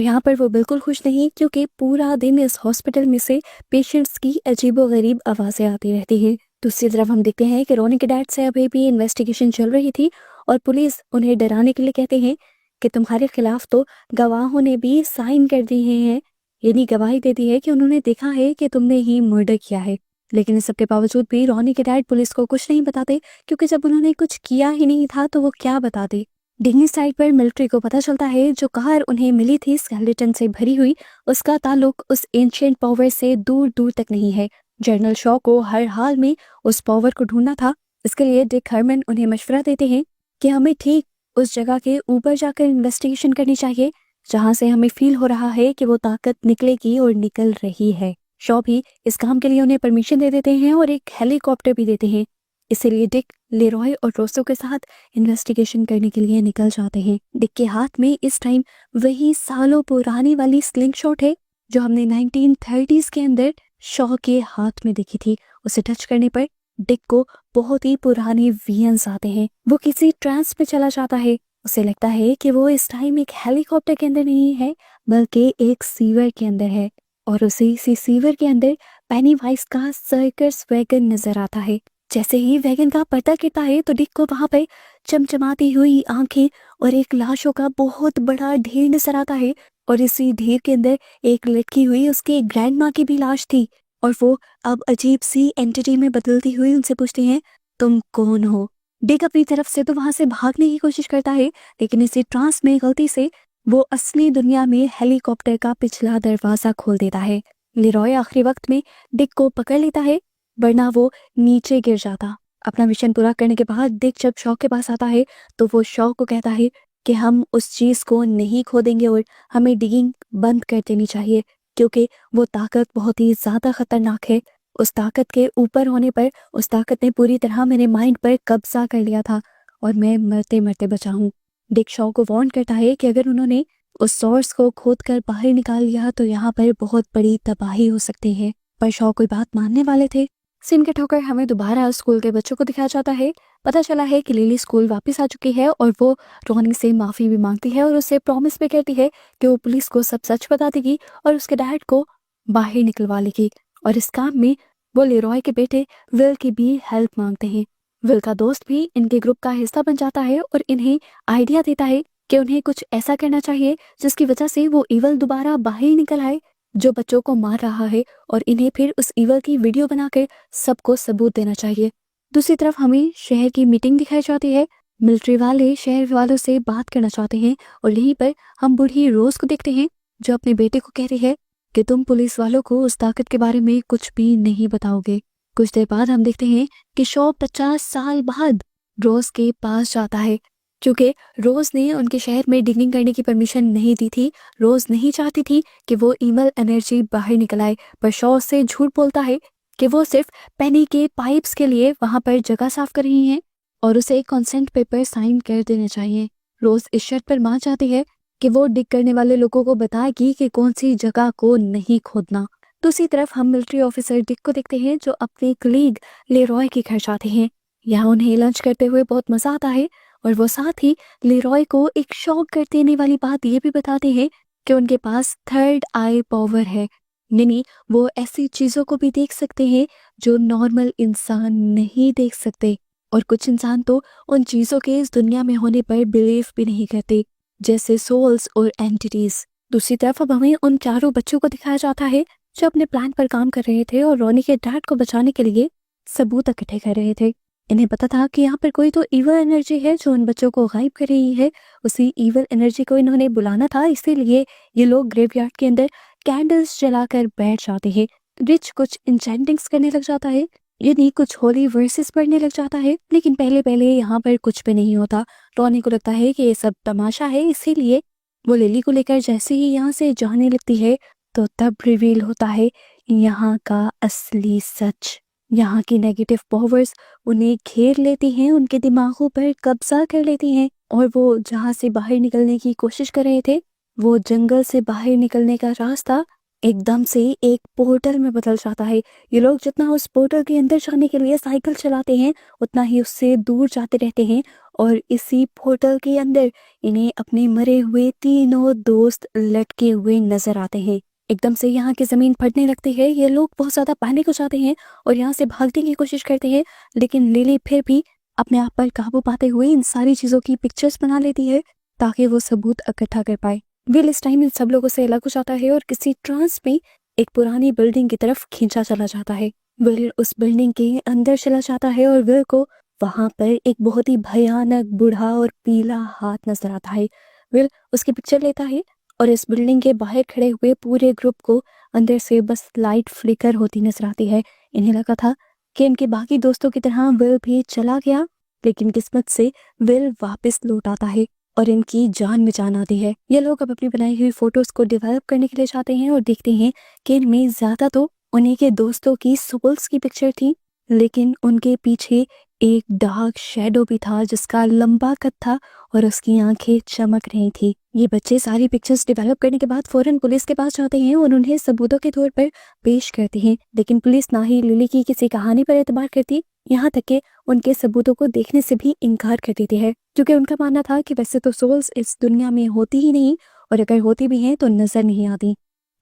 यहाँ पर वो बिल्कुल खुश नहीं, क्योंकि पूरा दिन इस हॉस्पिटल में से पेशेंट्स की अजीबोगरीब आवाजें आती रहती हैं। दूसरी तरफ हम देखते हैं कि रोनी के डैड से अभी भी इन्वेस्टिगेशन चल रही थी और पुलिस उन्हें डराने के लिए कहते हैं कि तुम्हारे खिलाफ तो गवाहों ने भी साइन कर दिए हैं, यानी गवाही दे दी है कि उन्होंने देखा है कि तुमने ही मर्डर किया है। लेकिन इस सबके बावजूद भी रोनी के डैड पुलिस को कुछ नहीं बताते, क्योंकि जब उन्होंने कुछ किया ही नहीं था तो वो क्या बताते। डिंगी साइड पर मिलिट्री को पता चलता है जो कार उन्हें मिली थी स्केलेटन से भरी हुई, उसका ताल्लुक उस एंशिएंट पावर से दूर दूर तक नहीं है। जनरल शॉ को हर हाल में उस पावर को ढूंढना था। इसके लिए डिक हरमन उन्हें मशवरा देते हैं कि हमें ठीक उस जगह के ऊपर जाकर इन्वेस्टिगेशन करनी चाहिए जहां से हमें फील हो रहा है कि वो ताकत निकलेगी और निकल रही है। शॉ भी इस काम के लिए उन्हें परमिशन दे देते हैं और एक हेलीकॉप्टर भी देते हैं। इसीलिए डिक लेरॉय और रोसो के साथ इन्वेस्टिगेशन करने के लिए निकल जाते हैं। डिक के हाथ में इस टाइम वही सालों पुरानी वाली स्लिंग शॉट है जो हमने 1930s के अंदर शॉ के हाथ में देखी थी। उसे टच करने पर डिक को बहुत ही पुराने विजन्स आते हैं। वो किसी ट्रांस में चला जाता है। उसे लगता है कि वो इस टाइम एक हेलीकॉप्टर के अंदर नहीं है, बल्कि एक सीवर के अंदर है और उसे इसी सीवर के अंदर पेनीवाइज का सर्कस वैगन नजर आता है। जैसे ही वैगन का पर्दा गिरता है तो डिक को वहां पर चमचमाती हुई आंखें और एक लाशों का बहुत बड़ा ढेर नजर आता है और इसी ढेर के अंदर एक लटकी हुई उसकी ग्रैंडमा की भी लाश थी। और वो अब अजीब सी एंटिटी में बदलती हुई उनसे पूछती हैं, तुम कौन हो? डिक अपनी तरफ से तो वहां से भागने की कोशिश करता है, लेकिन इसी ट्रांस में गलती से वो असली दुनिया में हेलीकॉप्टर का पिछला दरवाजा खोल देता है। लेरॉय आखिरी वक्त में डिक को पकड़ लेता है, वरना वो नीचे गिर जाता। अपना मिशन पूरा करने के बाद डिक जब शॉ के पास आता है तो वो शॉ को कहता है कि हम उस चीज को नहीं खोदेंगे और हमें डिगिंग बंद कर देनी चाहिए, क्योंकि वो ताकत बहुत ही ज्यादा खतरनाक है। उस ताकत के ऊपर होने पर उस ताकत ने पूरी तरह मेरे माइंड पर कब्जा कर लिया था और मैं मरते मरते बचा हूँ। डिक शॉ को वार्न करता है कि अगर उन्होंने उस सोर्स को खोद कर बाहर निकाल लिया तो यहाँ पर बहुत बड़ी तबाही हो सकती है, पर शॉ कोई बात मानने वाले थे। सीन कट होकर हमें दोबारा स्कूल के बच्चों को दिखाया जाता है। पता चला है कि लिली स्कूल वापस आ चुकी है और वो रॉनी से माफी भी मांगती है और उससे प्रॉमिस भी करती है कि वो पुलिस को सब सच बता देगी और उसके डैड को बाहर निकलवा लेगी। और इस काम में वो लेरॉय के बेटे विल की भी हेल्प मांगते हैं। विल का दोस्त भी इनके ग्रुप का हिस्सा बन जाता है और इन्हें आइडिया देता है कि उन्हें कुछ ऐसा करना चाहिए जिसकी वजह से वो ईवल दोबारा बाहर निकल आए जो बच्चों को मार रहा है, और इन्हें फिर उस ईवल की वीडियो बनाकर सबको सबूत देना चाहिए। दूसरी तरफ हमें शहर की मीटिंग दिखाई जाती है। मिलिट्री वाले शहर वालों से बात करना चाहते हैं और यहीं पर हम बूढ़ी रोज को देखते हैं जो अपने बेटे को कह रही है कि तुम पुलिस वालों को उस ताकत के बारे में कुछ भी नहीं बताओगे। कुछ देर बाद हम देखते हैं कि शॉ 50 साल बाद रोज के पास जाता है, क्योंकि रोज ने उनके शहर में डिगिंग करने की परमिशन नहीं दी थी। रोज नहीं चाहती थी कि वो ईवल एनर्जी बाहर निकल आए, पर शॉ से झूठ बोलता है कि वो सिर्फ पेनी के पाइप्स के लिए वहां पर जगह साफ कर रही हैं और उसे एक कॉन्सेंट पेपर साइन कर देने चाहिए। रोज इस शर्त पर मान जाती है कि वो डिग करने वाले लोगों को बताएगी कि कौन सी जगह को नहीं खोदना। दूसरी तरफ हम मिलिट्री ऑफिसर डिक को देखते हैं जो अपने कलीग लेरॉय के घर जाते हैं। यहाँ उन्हें लंच करते हुए बहुत मजा आता है और वो साथ ही लेरॉय को एक शॉक कर देने वाली बात ये भी बताते हैं कि उनके पास थर्ड आई पावर है, यानी वो ऐसी चीजों को भी देख सकते हैं जो नॉर्मल इंसान नहीं देख सकते। और कुछ इंसान तो उन चीजों के इस दुनिया में होने पर बिलीव भी नहीं करते, जैसे सोल्स और एंटिटीज। दूसरी तरफ अब हमें उन चारों बच्चों को दिखाया जाता है जो अपने प्लान पर काम कर रहे थे और रॉनी के डैड को बचाने के लिए सबूत इकट्ठे कर रहे थे। इन्हें पता था कि यहाँ पर कोई तो ईवल एनर्जी है जो उन बच्चों को गायब कर रही है। उसी ईवल एनर्जी को इन्होंने बुलाना था, इसीलिए ये लोग ग्रेवयार्ड के अंदर कैंडल्स जलाकर बैठ जाते हैं। रिच कुछ इंचेंटिंग्स करने लग जाता है, यानी कुछ होली वर्सेस पढ़ने लग जाता है, लेकिन पहले पहले यहाँ पर कुछ भी नहीं होता। रॉनी को लगता है कि ये सब तमाशा है, इसीलिए वो लिली को लेकर जैसे ही यहाँ से जाने लगती है तो तब रिवील होता है यहाँ का असली सच। यहाँ की नेगेटिव पावर्स उन्हें घेर लेती हैं, उनके दिमागों पर कब्जा कर लेती हैं और वो जहाँ से बाहर निकलने की कोशिश कर रहे थे, वो जंगल से बाहर निकलने का रास्ता एकदम से एक पोर्टल में बदल जाता है। ये लोग जितना उस पोर्टल के अंदर जाने के लिए साइकिल चलाते हैं उतना ही उससे दूर जाते रहते हैं और इसी पोर्टल के अंदर इन्हें अपने मरे हुए तीनों दोस्त लटके हुए नजर आते हैं। एकदम से यहाँ की जमीन फटने लगती है। ये लोग बहुत ज्यादा पैनिक हो जाते हैं और यहाँ से भागने की कोशिश करते हैं, लेकिन लिली फिर भी अपने आप पर काबू पाते हुए इन सारी चीजों की पिक्चर्स बना लेती है ताकि वो सबूत इकट्ठा कर पाए। विल इस टाइम इन सब लोगों से अलग हो जाता है और किसी ट्रांस में एक पुरानी बिल्डिंग की तरफ खींचा चला जाता है। विल उस बिल्डिंग के अंदर चला जाता है और विल को वहां पर एक बहुत ही भयानक बूढ़ा और पीला हाथ नजर आता है। विल उसकी पिक्चर लेता है और इस बिल्डिंग के बाहर खड़े हुए पूरे ग्रुप को अंदर से बस लाइट फ्लिकर होती नजर आती है। इन्हें लगा था कि इनके बाकी दोस्तों की तरह विल भी चला गया, लेकिन किस्मत से विल वापस लौट आता है और इनकी जान में जान आती है। ये लोग अब अपनी बनाई हुई फोटोज को डेवलप करने के लिए जाते हैं और देखते हैं कि इनमें ज्यादा तो उन्हीं के दोस्तों की सोल्स की पिक्चर थी, लेकिन उनके पीछे एक डार्क शेडो भी था जिसका लंबा कद था और उसकी आंखें चमक रही थी। ये बच्चे सारी पिक्चर्स डेवलप करने के बाद फौरन पुलिस के पास जाते हैं और उन्हें सबूतों के तौर पर पेश करते हैं, लेकिन पुलिस ना ही लिली की किसी कहानी पर एतबार करती, यहाँ तक कि उनके सबूतों को देखने से भी इनकार कर देती है, क्योंकि उनका मानना था कि वैसे तो सोल्स इस दुनिया में होती ही नहीं और अगर होती भी हैं तो नजर नहीं आती।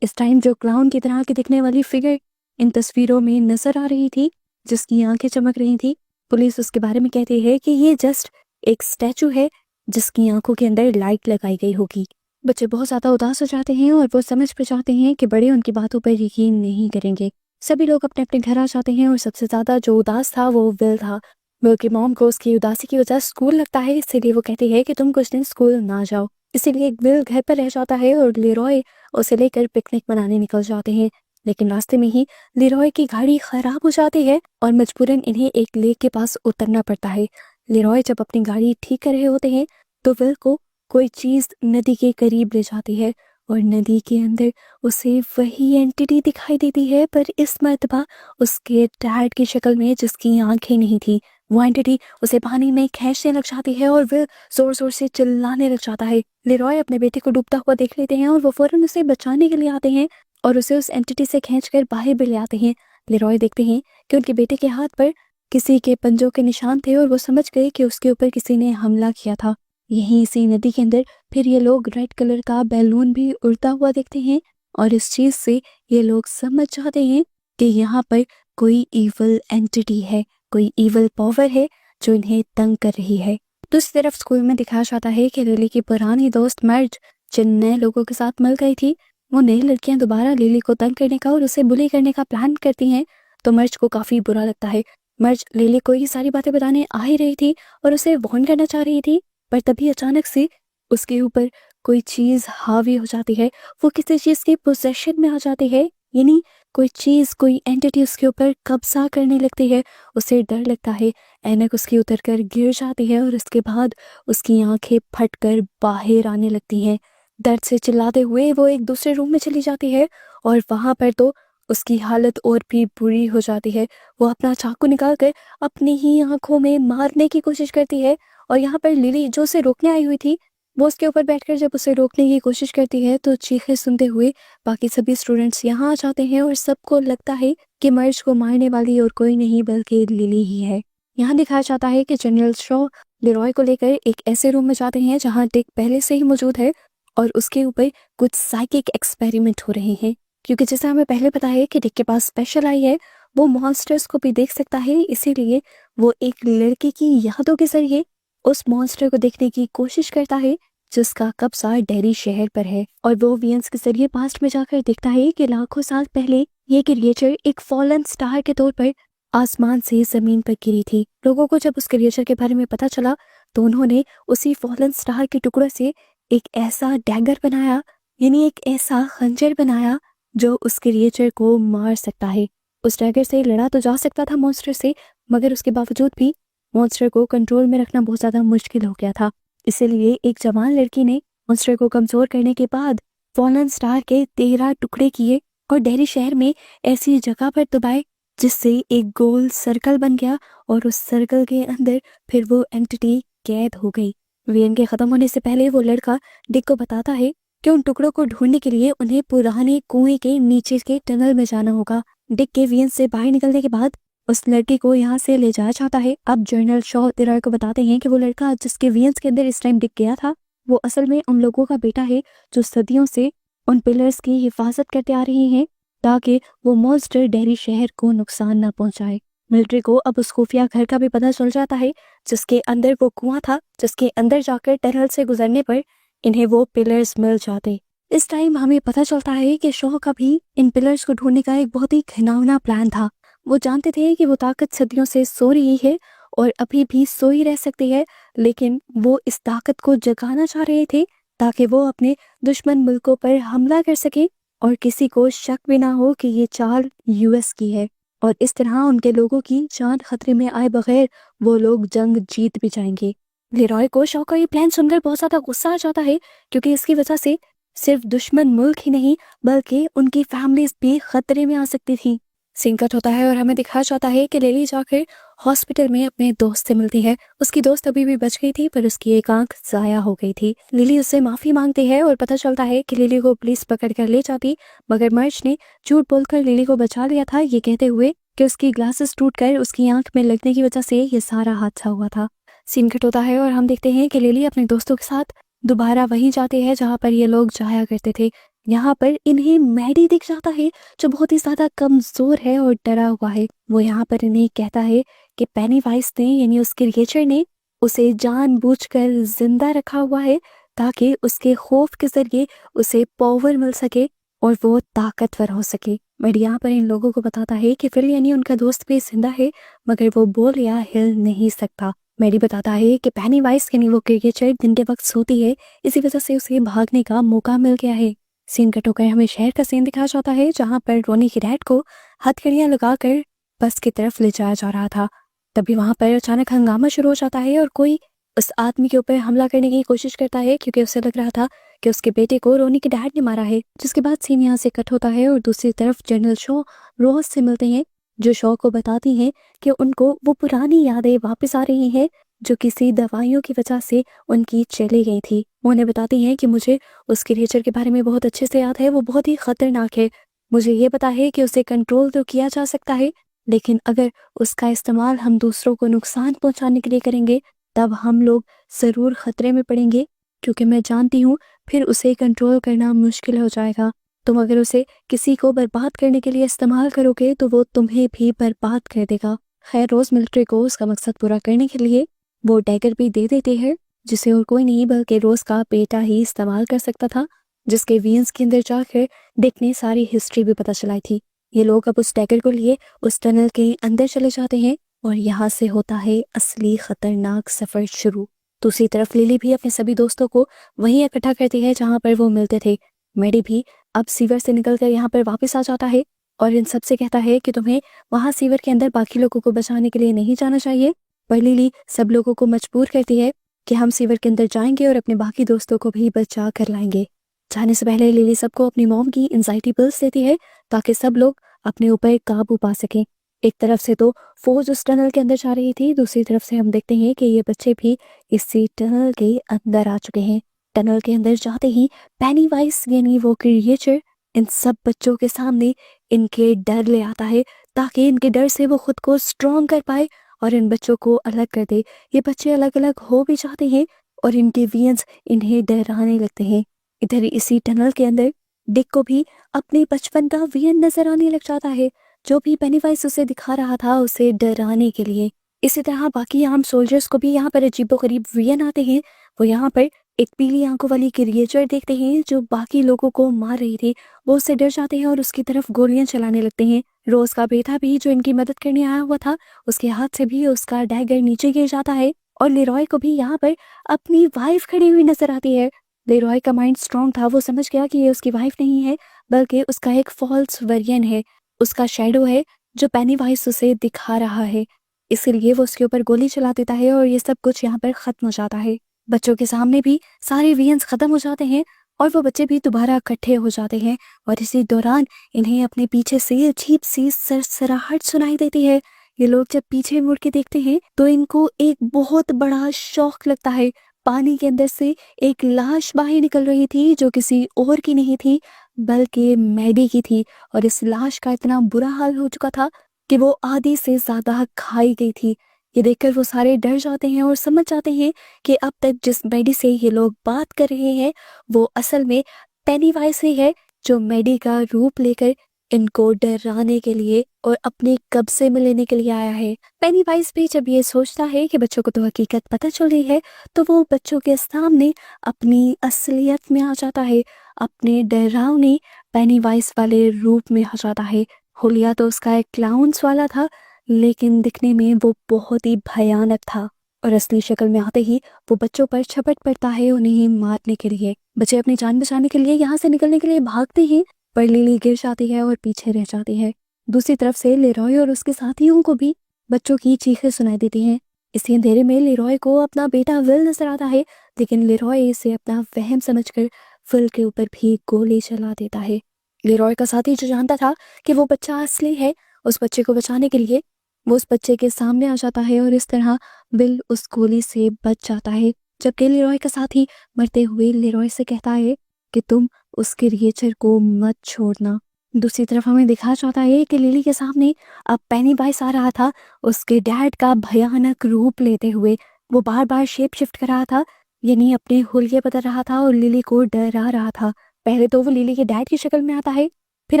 इस टाइम जो क्लाउन की तरह की दिखने वाली फिगर इन तस्वीरों में नजर आ रही थी, जिसकी आंखें चमक रही थी, पुलिस उसके बारे में कहती है कि ये जस्ट एक स्टैचू है जिसकी आंखों के अंदर लाइट लगाई गई होगी। बच्चे बहुत ज्यादा उदास हो जाते हैं और वो समझ पर जाते हैं कि बड़े उनकी बातों पर यकीन नहीं करेंगे। सभी लोग अपने अपने घर आ जाते हैं और सबसे ज्यादा जो उदास था वो विल था। विल की मॉम को उसकी उदासी की वजह स्कूल लगता है, इसीलिए वो कहती है कि तुम कुछ दिन स्कूल ना जाओ। इसीलिए विल घर पर रह जाता है और लेरॉय उसे लेकर पिकनिक मनाने निकल जाते हैं। लेकिन रास्ते में ही लेरॉय की गाड़ी खराब हो जाती है और मजबूरन इन्हें एक लेक के पास उतरना पड़ता है। लेरॉय जब अपनी गाड़ी ठीक कर रहे होते हैं तो विल को कोई चीज नदी के करीब ले जाती है और नदी के अंदर उसे वही एंटिटी दिखाई देती है, पर इस मर्तबा उसके डैड की शक्ल में जिसकी आंखें नहीं थी। वो एंटिटी उसे पानी में खींचने लग जाती है और वह जोर जोर से चिल्लाने लग जाता है। लेरॉय अपने बेटे को डूबता हुआ देख लेते हैं और वो फौरन उसे बचाने के लिए आते हैं और उसे उस एंटिटी से खींचकर बाहर भी ले आते हैं। लेरॉय देखते हैं कि उनके बेटे के हाथ पर किसी के पंजों के निशान थे और वो समझ गए कि उसके ऊपर किसी ने हमला किया था। यहीं इसी नदी के अंदर फिर ये लोग रेड कलर का बैलून भी उड़ता हुआ देखते हैं और इस चीज से ये लोग समझ जाते हैं कि यहाँ पर कोई इवल एंटिटी है, कोई इवल पावर है जो इन्हें तंग कर रही है। दूसरी तरफ स्कूल में दिखाया जाता है कि लिली की पुरानी दोस्त मर्ज जिन नए लोगों के साथ मिल गई थी, वो नई लड़कियां दोबारा लिली को तंग करने का और उसे बुली करने का प्लान करती हैं। तो मर्ज को काफी बुरा लगता है। मर्ज लिली को ये सारी बातें बताने आ ही रही थी और उसे वार्न करना चाह रही थी, पर तभी अचानक से उसके ऊपर कोई चीज हावी हो जाती है। वो किसी चीज के पोजेशन में आ जाती है, यानी कोई चीज, कोई एंटिटी उसके ऊपर कब्जा करने लगती है। उसे डर लगता है, ऐनक उसकी उतर कर गिर जाती है और इसके बाद उसकी आंखें फटकर बाहर आने लगती हैं। दर्द से चिल्लाते हुए वो एक दूसरे रूम में चली जाती है और वहां पर तो उसकी हालत और भी बुरी हो जाती है। वो अपना चाकू निकालकर अपनी ही आंखों में मारने की कोशिश करती है और यहाँ पर लिली जो उसे रोकने आई हुई थी, वो उसके ऊपर बैठकर जब उसे रोकने की कोशिश करती है तो चीखें सुनते हुए बाकी सभी स्टूडेंट्स यहाँ आ जाते हैं और सबको लगता है कि मर्ज को मारने वाली और कोई नहीं बल्कि लिली ही है। यहाँ दिखाया जाता है कि जनरल शॉ लेरॉय को लेकर एक ऐसे रूम में जाते हैं जहाँ डिक पहले से ही मौजूद है और उसके ऊपर कुछ साइकिक एक्सपेरिमेंट हो रहे हैं। क्योंकि जैसा हमें पहले पता है कि डिक के पास स्पेशल आई है, वो मॉन्स्टर्स को भी देख सकता है, इसीलिए वो एक लड़के की यादों के जरिए उस मॉन्स्टर को देखने की कोशिश करता है जिसका कब्जा डेरी शहर पर है। और वो वियंस के जरिए पास्ट में जाकर देखता है कि लाखों साल पहले ये क्रिएचर एक फॉलन स्टार के तौर पर आसमान से जमीन पर गिरी थी। लोगों को जब उस क्रिएचर के बारे में पता चला तो उन्होंने उसी फॉलन स्टार के टुकड़े से एक ऐसा डैगर बनाया, यानी एक ऐसा खंजर बनाया जो उस क्रिएचर को मार सकता है। उस डैगर से लड़ा तो जा सकता था मॉन्स्टर से, मगर उसके बावजूद भी मॉन्स्टर को कंट्रोल में रखना बहुत ज्यादा मुश्किल हो गया था। इसलिए एक जवान लड़की ने मॉन्स्टर को कमजोर करने के बाद फॉलन स्टार के 13 टुकड़े किए और डेरी शहर में ऐसी जगह पर दबाए जिससे एक गोल सर्कल बन गया और उस सर्कल के अंदर फिर वो एंटिटी कैद हो गई। वियन के खत्म होने से पहले वो लड़का डिक को बताता है कि उन टुकड़ों को ढूंढने के लिए उन्हें पुराने कुएं के नीचे के टनल में जाना होगा। डिक के वियन से बाहर निकलने के बाद उस लड़की को यहाँ से ले जाया जाता है। अब जनरल शॉ लेरॉय को बताते हैं कि वो लड़का जिसके वियंस के अंदर इस टाइम दिख गया था, वो असल में उन लोगों का बेटा है जो सदियों से उन पिलर्स की हिफाजत करते आ रहे हैं ताकि वो मॉन्स्टर डेरी शहर को नुकसान न पहुंचाए। मिलिट्री को अब उस खुफिया घर का भी पता चल जाता है जिसके अंदर वो कुआं था, जिसके अंदर जाकर टनल से गुजरने पर इन्हें वो पिलर्स मिल जाते। इस टाइम हमें पता चलता है कि शॉ का भी इन पिलर्स को ढूंढने का एक बहुत ही घिनौना प्लान था। वो जानते थे कि वो ताकत सदियों से सो रही है और अभी भी सोई रह सकती है, लेकिन वो इस ताकत को जगाना चाह रहे थे ताकि वो अपने दुश्मन मुल्कों पर हमला कर सके और किसी को शक भी ना हो कि ये चाल यूएस की है और इस तरह उनके लोगों की जान खतरे में आए बगैर वो लोग जंग जीत भी जाएंगे। लेरॉय को शॉ का ये प्लान सुनकर बहुत ज्यादा गुस्सा आ जाता है क्योंकि इसकी वजह से सिर्फ दुश्मन मुल्क ही नहीं बल्कि उनकी फैमिलीज भी खतरे में आ सकती थी। सीन कट होता है और हमें दिखाया जाता है कि लिली जाकर हॉस्पिटल में अपने दोस्त से मिलती है। उसकी दोस्त अभी भी बच गई थी पर उसकी एक आंख जाया हो गई थी। लिली उससे माफी मांगती है और पता चलता है कि लिली को पुलिस पकड़ कर ले जाती, मगर मर्ज ने झूठ बोलकर लिली को बचा लिया था, ये कहते हुए कि उसकी ग्लासेस टूटकर उसकी आंख में लगने की वजह से ये सारा हादसा हुआ था। सीन कट होता है और हम देखते हैं कि लिली अपने दोस्तों के साथ दोबारा वहीं जाती है जहाँ पर ये लोग जाया करते थे। यहाँ पर इन्हें मैडी दिख जाता है जो बहुत ही ज्यादा कमजोर है और डरा हुआ है। वो यहाँ पर इन्हें कहता है कि पेनीवाइज ने, यानी उस क्रिएचर ने, उसे जानबूझकर जिंदा रखा हुआ है ताकि उसके खौफ के जरिए उसे पावर मिल सके और वो ताकतवर हो सके। मैडी यहाँ पर इन लोगों को बताता है कि फिल यानी उनका दोस्त भी जिंदा है, मगर वो बोल या हिल नहीं सकता। मैडी बताता है कि पेनी वाइस यानी वो क्रिकेटर दिन के वक्त सोती है, इसी वजह से उसे भागने का मौका मिल गया है। सीन कट होकर हमें शहर का सीन दिखाया जाता है, जहाँ पर रोनी की डैड को हथकड़ियां लगाकर बस की तरफ ले जाया जा रहा था। तभी वहां पर अचानक हंगामा शुरू हो जाता है और कोई उस आदमी के ऊपर हमला करने की कोशिश करता है, क्योंकि उसे लग रहा था कि उसके बेटे को रोनी के डैड ने मारा है। जिसके बाद सीन यहाँ से कट होता है और दूसरी तरफ जनरल शो रोज से मिलते हैं, जो शो को बताती हैं कि उनको वो पुरानी यादें वापस आ रही हैं जो किसी दवाइयों की वजह से उनकी चली गई थी। वो उन्हें बताती हैं कि मुझे उस क्रिएचर के बारे में बहुत अच्छे से याद है, वो बहुत ही खतरनाक है। मुझे ये पता है कि उसे कंट्रोल तो किया जा सकता है, लेकिन अगर उसका इस्तेमाल हम दूसरों को नुकसान पहुंचाने के लिए करेंगे तब हम लोग ज़रूर खतरे में पड़ेंगे, क्योंकि मैं जानती हूँ फिर उसे कंट्रोल करना मुश्किल हो जाएगा। तुम अगर उसे किसी को बर्बाद करने के लिए इस्तेमाल करोगे तो वो तुम्हें भी बर्बाद कर देगा। खैर, रोज मिलिट्री को उसका मकसद पूरा करने के लिए वो डैगर भी दे देते हैं, जिसे और कोई नहीं बल्कि रोज का बेटा ही इस्तेमाल कर सकता था, जिसके वीन्स के अंदर जाकर डिक ने सारी हिस्ट्री भी पता चलाई थी। ये लोग अब उस डैगर को लिए उस टनल के अंदर चले जाते हैं और यहाँ से होता है असली खतरनाक सफर शुरू। दूसरी तरफ लिली भी अपने सभी दोस्तों को वहीं इकट्ठा करती है जहाँ पर वो मिलते थे। मैडी भी अब सीवर से निकलकर यहाँ पर वापस आ जाता है और इन सबसे कहता है कि तुम्हें वहाँ सीवर के अंदर बाकी लोगों को बचाने के लिए नहीं जाना चाहिए। पर लिली सब लोगों को मजबूर करती है कि हम सीवर के अंदर जाएंगे और अपने बाकी दोस्तों को भी बचा कर लाएंगे। जाने से पहले लिली सबको अपनी मॉम की एंजाइटी पिल्स देती है ताकि सब लोग अपने ऊपर काबू पा सकें। एक तरफ से तो फौज उस टनल के अंदर जा रही थी, दूसरी तरफ से हम देखते हैं कि ये बच्चे भी इसी टनल के अंदर आ चुके हैं। टनल के अंदर जाते ही पेनी वाइस यानी वो क्रिएचर इन सब बच्चों के सामने इनके डर ले आता है, ताकि इनके डर से वो खुद को स्ट्रॉन्ग कर पाए और इन बच्चों को अलग कर दे। ये बच्चे अलग अलग हो भी जाते हैं और इनके वियंस इन्हें डराने लगते हैं। इधर इसी टनल के अंदर डिक को भी अपने बचपन का वियन नजर आने लग जाता है, जो भी पेनीवाइज उसे दिखा रहा था उसे डराने के लिए। इसी तरह बाकी आर्म सोल्जर्स को भी यहाँ पर अजीबोगरीब वियन आते हैं। वो यहाँ पर एक पीली आंखों वाली क्रिएचर देखते हैं जो बाकी लोगों को मार रही थी। वो उससे डर जाते हैं और उसकी तरफ गोलियां चलाने लगते हैं। रोज का बेटा भी जो इनकी मदद करने आया हुआ था, उसके हाथ से भी उसका डैगर नीचे गिर जाता है और लेरॉय को भी यहाँ पर अपनी वाइफ खड़ी हुई नजर आती है। लेरॉय का माइंड स्ट्रॉन्ग था, वो समझ गया कि ये उसकी वाइफ नहीं है बल्कि उसका एक फॉल्स वर्जन है, उसका शैडो है जो पेनीवाइज उसे दिखा रहा है। इसीलिए वो उसके ऊपर गोली चला देता है और ये सब कुछ यहाँ पर खत्म हो जाता है। बच्चों के सामने भी सारे वियंस खत्म हो जाते हैं और वो बच्चे भी दोबारा इकट्ठे हो जाते हैं और इसी दौरान इन्हें अपने पीछे से अजीब सी सरसराहट सुनाई देती है। ये लोग जब पीछे मुड़ के देखते हैं तो इनको एक बहुत बड़ा शौक लगता है। पानी के अंदर से एक लाश बाहर निकल रही थी जो किसी और की नहीं थी बल्कि मैडी की थी, और इस लाश का इतना बुरा हाल हो चुका था कि वो आधी से ज्यादा खाई गई थी। ये देखकर वो सारे डर जाते हैं और समझ जाते हैं कि अब तक जिस मैडी से ये लोग बात कर रहे हैं वो असल में पेनीवाइज ही है, जो मैडी का रूप लेकर इनको डराने के लिए और अपने कब्जे में लेने के लिए आया है। पेनीवाइज भी जब ये सोचता है कि बच्चों को तो हकीकत पता चल रही है, तो वो बच्चों के सामने अपनी असलियत में आ जाता है, अपने डरावने पेनीवाइज वाले रूप में आ जाता है। हुलिया तो उसका एक क्लाउन्स वाला था, लेकिन दिखने में वो बहुत ही भयानक था और असली शक्ल में आते ही वो बच्चों पर झपट पड़ता है उन्हें मारने के लिए। बच्चे अपनी जान बचाने के लिए यहाँ से निकलने के लिए भागते हैं, पर लिली गिर जाती है और पीछे रह जाती है। दूसरी तरफ से लेरॉय और उसके साथियों को भी बच्चों की चीखें सुनाई देती हैं। इसी अंधेरे में लेरॉय को अपना बेटा विल नजर आता है, लेकिन लेरॉय इसे अपना वहम समझकर विल के ऊपर भी गोली चला देता है। लेरॉय का साथी जो जानता था कि वो बच्चा असली है, उस बच्चे को बचाने के लिए वो उस बच्चे के सामने आ जाता है और इस तरह विल उस गोली से बच जाता है। जबकि लेरॉय का साथी मरते हुए लेरॉय से कहता है कि तुम उस क्रिएचर को मत छोड़ना। दूसरी तरफ हमें दिखाया जाता है कि लिली के सामने अब पेनीवाइज आ रहा था, उसके डैड का भयानक रूप लेते हुए। वो बार बार शेप शिफ्ट कर रहा था, यानी अपने हुलिये बदल रहा था और लिली को डरा रहा था। पहले तो वो लिली के डैड की शक्ल में आता है, फिर